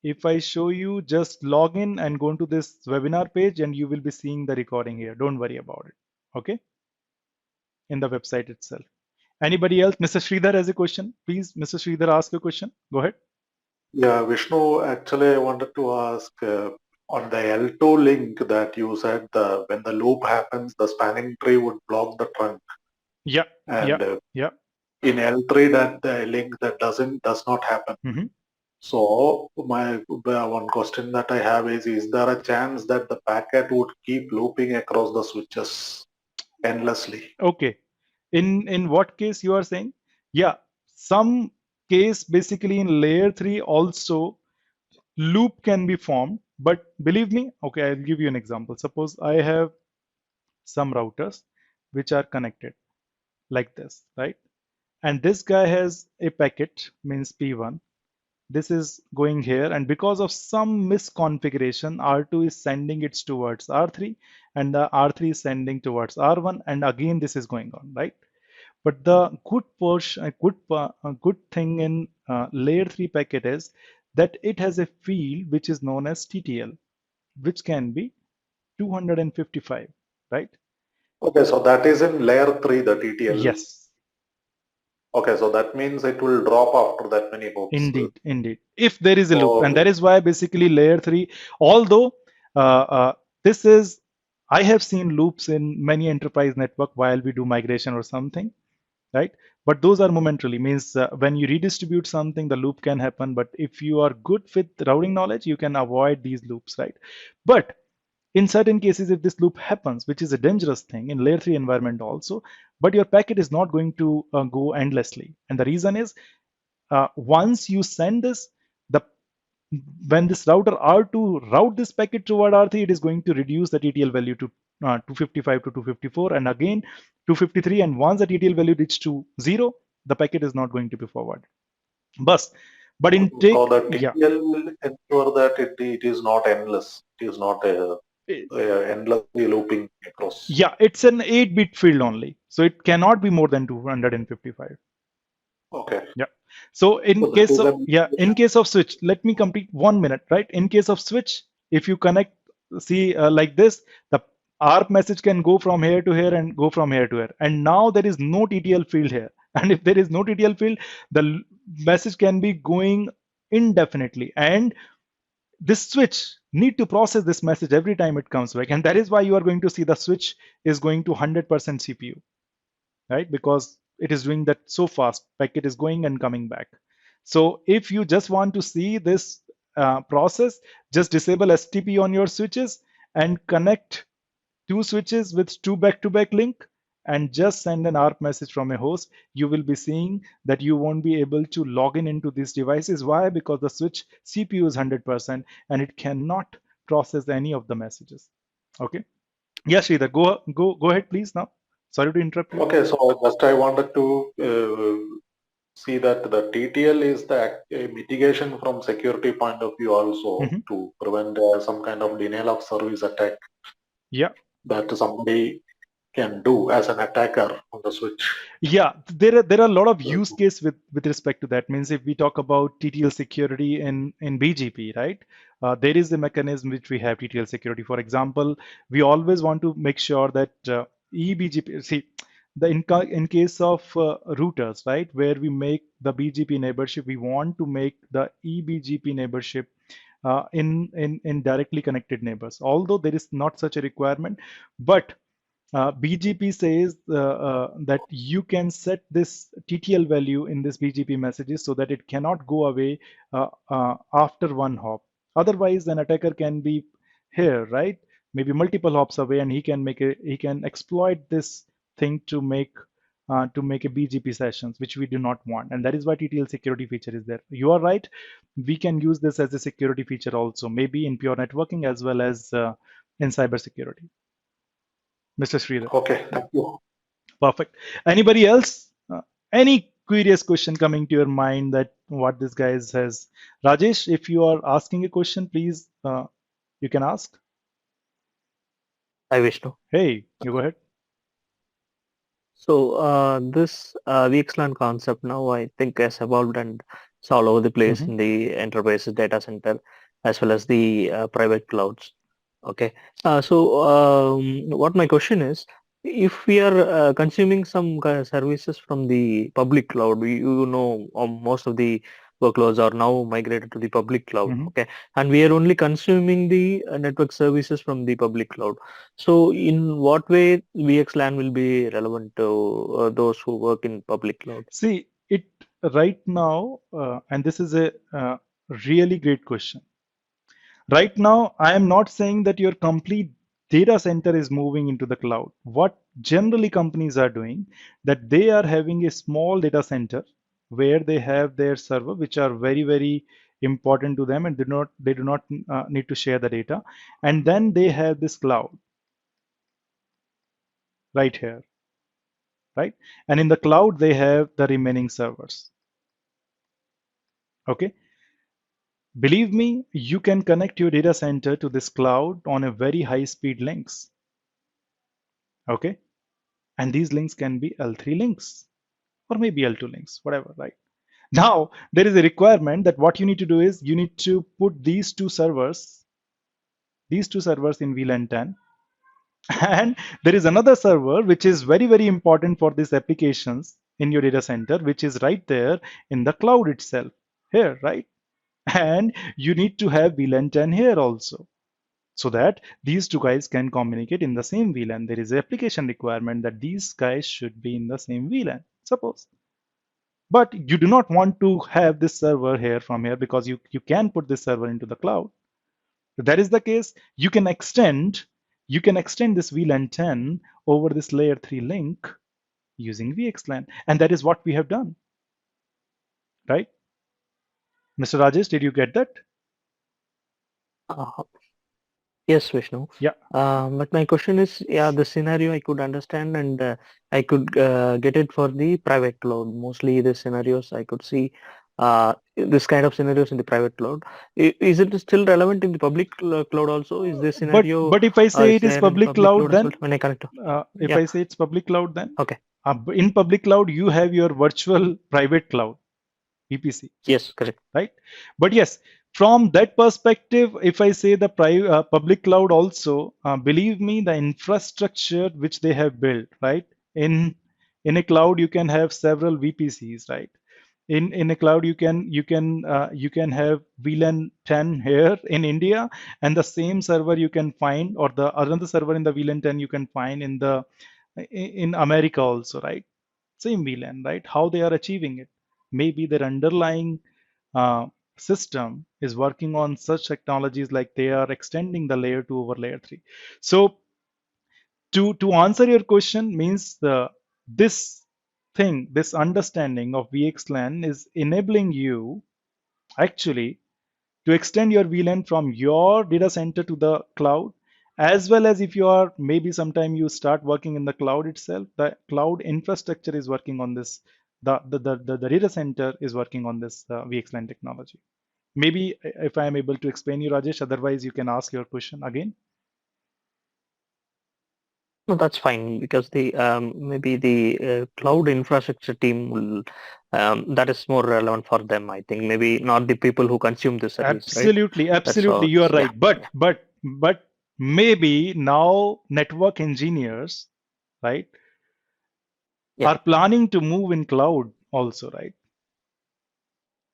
If I show you, just log in and go into this webinar page and you will be seeing the recording here. Don't worry about it. Okay. In the website itself. Anybody else? Mr. Sridhar has a question. Please, Mr. Sridhar, ask a question. Go ahead. Yeah, Vishnu, actually, I wanted to ask on the L2 link that you said when the loop happens, the spanning tree would block the trunk. Yeah. And yeah. In L3, that the link that does not happen. Mm-hmm. So my one question that I have is there a chance that the packet would keep looping across the switches endlessly? Okay. In what case you are saying? Yeah, some case basically in layer 3 also loop can be formed, but believe me, okay, I'll give you an example. Suppose I have some routers which are connected like this, right? And this guy has a packet, means P1. This is going here, and because of some misconfiguration, R2 is sending it towards R3, and the R3 is sending towards R1, and again this is going on, right? But the good portion, a good thing in layer 3 packet is that it has a field which is known as TTL, which can be 255, right? Okay, so that is in layer 3, the TTL. Yes, Okay, so that means it will drop after that many hops. indeed. If there is a loop, and So, that is why basically layer 3, although this is, I have seen loops in many enterprise network while we do migration or something, right? But those are momentarily, means when you redistribute something, the loop can happen. But if you are good with routing knowledge, you can avoid these loops, right? But in certain cases, if this loop happens, which is a dangerous thing in layer 3 environment also, but your packet is not going to go endlessly. And the reason is, once you send this, the when this router R2 route this packet toward R3, it is going to reduce the TTL value to 255 to 254, and again 253. And once the TTL value reaches to 0, the packet is not going to be forward. But in so take, the yeah, TTL will ensure that it is not endless. It is not endlessly looping across. yeah, it's an 8-bit field only, so it cannot be more than 255. Okay. Yeah. So in So that case is of, an yeah, in case of switch, let me complete 1 minute, right? In case of switch, if you connect, see like this, the ARP message can go from here to here and go from here to here. And now there is no TTL field here. And if there is no TTL field, the message can be going indefinitely. And this switch need to process this message every time it comes back. And that is why you are going to see the switch is going to 100% CPU, right? Because it is doing that so fast, packet is going and coming back. So if you just want to see this process, just disable STP on your switches and connect two switches with two back-to-back link and just send an ARP message from a host. You will be seeing that you won't be able to log in into these devices. Why? Because the switch CPU is 100% and it cannot process any of the messages. Okay. Yes, Sridhar, go ahead, please now. Sorry to interrupt you. Okay, so just I wanted to see that the TTL is the mitigation from security point of view also Mhm. to prevent some kind of denial of service attack Yeah, that somebody can do as an attacker on the switch. yeah. There are a lot of use case with respect to that. Means if we talk about TTL security in BGP, right? There is a mechanism which we have TTL security. For example, we always want to make sure that eBGP. See, in case of routers, right, where we make the BGP neighborship, we want to make the eBGP neighborship in directly connected neighbors. Although there is not such a requirement, but BGP says that you can set this TTL value in this BGP messages so that it cannot go away after one hop. Otherwise, an attacker can be here, right? Maybe multiple hops away, and he can exploit this thing to make a BGP sessions, which we do not want, and that is why TTL security feature is there. You are right. We can use this as a security feature also, maybe in pure networking as well as in cybersecurity. Mr. Sridhar. Okay, Yeah, thank you. perfect. Anybody else? Any curious question coming to your mind that what this guy says? Rajesh, if you are asking a question, please, you can ask. Hi, Vishnu. Hey, you go ahead. So this VXLAN concept now I think has evolved and it's all over the place Mhm. in the enterprise data center as well as the private clouds. Okay. What my question is, if we are consuming some services from the public cloud, you know, most of the workloads are now migrated to the public cloud. Mhm. Okay. And we are only consuming the network services from the public cloud. So in what way VXLAN will be relevant to those who work in public cloud? See, it right now, and this is a really great question. Right now, I am not saying that your complete data center is moving into the cloud. What generally companies are doing, that they are having a small data center where they have their server, which are very important to them, and they do not need to share the data. And then they have this cloud right here, right? And in the cloud, they have the remaining servers. Okay. Believe me, you can connect your data center to this cloud on a very high speed links. Okay. And these links can be L3 links or maybe L2 links, whatever, right? Now, there is a requirement that what you need to do is you need to put these two servers in VLAN 10, And there is another server which is very, very important for these applications in your data center, which is right there in the cloud itself here, right? And you need to have VLAN 10 here also, so that these two guys can communicate in the same VLAN. There is an application requirement that these guys should be in the same VLAN, suppose. But you do not want to have this server here from here, because you can put this server into the cloud. If that is the case, you can extend this VLAN 10 over this layer 3 link using VXLAN. And that is what we have done, right? Mr. Rajesh, did you get that? Uh, Yes, Vishnu. Yeah. But my question is, yeah, the scenario I could understand, and I could get it for the private cloud. Mostly the scenarios I could see this kind of scenarios in the private cloud. Is it still relevant in the public cloud also? Is this scenario But if I say is it is there in public public cloud, cloud as then well when I connect to? if Yeah. I say it's public cloud, then Okay. In public cloud you have your virtual private cloud, VPC. Yes, correct. Right? But yes, from that perspective, if I say the public cloud also, believe me, the infrastructure which they have built, right? In a cloud, you can have several VPCs, right? In a cloud, you can have VLAN 10 here in India, and the same server you can find, or the another server in the VLAN 10 you can find in America also, right? Same VLAN, right? How they are achieving it? Maybe their underlying uh, system is working on such technologies, like they are extending the layer 2 over layer 3. So to answer your question, means this understanding of VXLAN is enabling you actually to extend your VLAN from your data center to the cloud, as well as if you are maybe sometime you start working in the cloud itself, the cloud infrastructure is working on this, the data center is working on this VXLAN technology. Maybe if I am able to explain you, Rajesh, otherwise you can ask your question again. No, that's fine, because the maybe the cloud infrastructure team will that is more relevant for them. I think maybe not the people who consume the service, right? Absolutely, absolutely, you are Yeah, right. But maybe now network engineers, right, yeah, are planning to move in cloud also, right?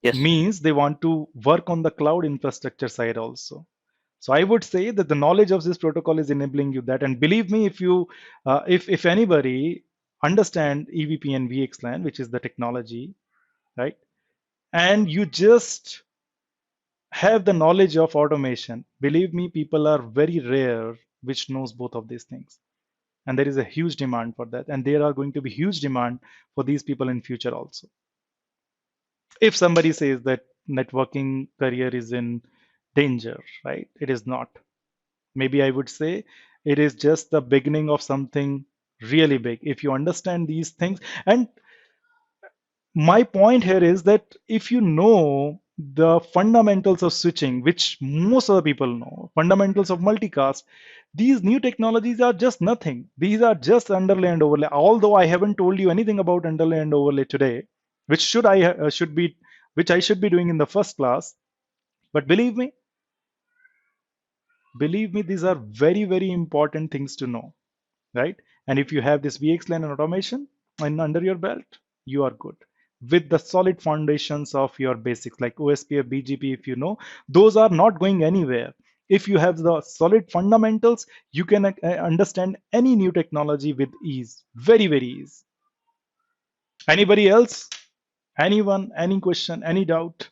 yes. Means they want to work on the cloud infrastructure side also. So I would say that the knowledge of this protocol is enabling you that. And believe me, if you, if anybody understand EVPN VXLAN, which is the technology, right, and you just have the knowledge of automation, believe me, people are very rare which knows both of these things. And there is a huge demand for that, and there are going to be huge demand for these people in future also. If somebody says that networking career is in danger, right? It is not. Maybe I would say it is just the beginning of something really big. If you understand these things, and my point here is that if you know the fundamentals of switching, which most of the people know, fundamentals of multicast, these new technologies are just nothing. These are just underlay and overlay. Although I haven't told you anything about underlay and overlay today, which which I should be doing in the first class. But believe me, these are very, very important things to know, right? And if you have this VXLAN and automation and under your belt, you are good. With the solid foundations of your basics like OSPF, BGP, if you know, those are not going anywhere. If you have the solid fundamentals, you can understand any new technology with ease, very, very easy. Anybody else? Anyone? Any question? Any doubt?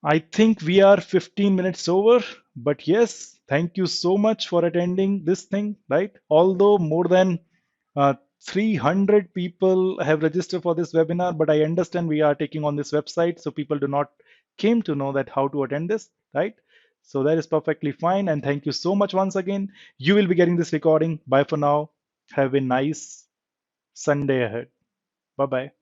I think we are 15 minutes over, but yes, thank you so much for attending this thing, right? Although more than 300 people have registered for this webinar, but I understand we are taking on this website, so people do not came to know that how to attend this, right? So that is perfectly fine. And thank you so much once again. You will be getting this recording. Bye for now. Have a nice Sunday ahead. Bye-bye.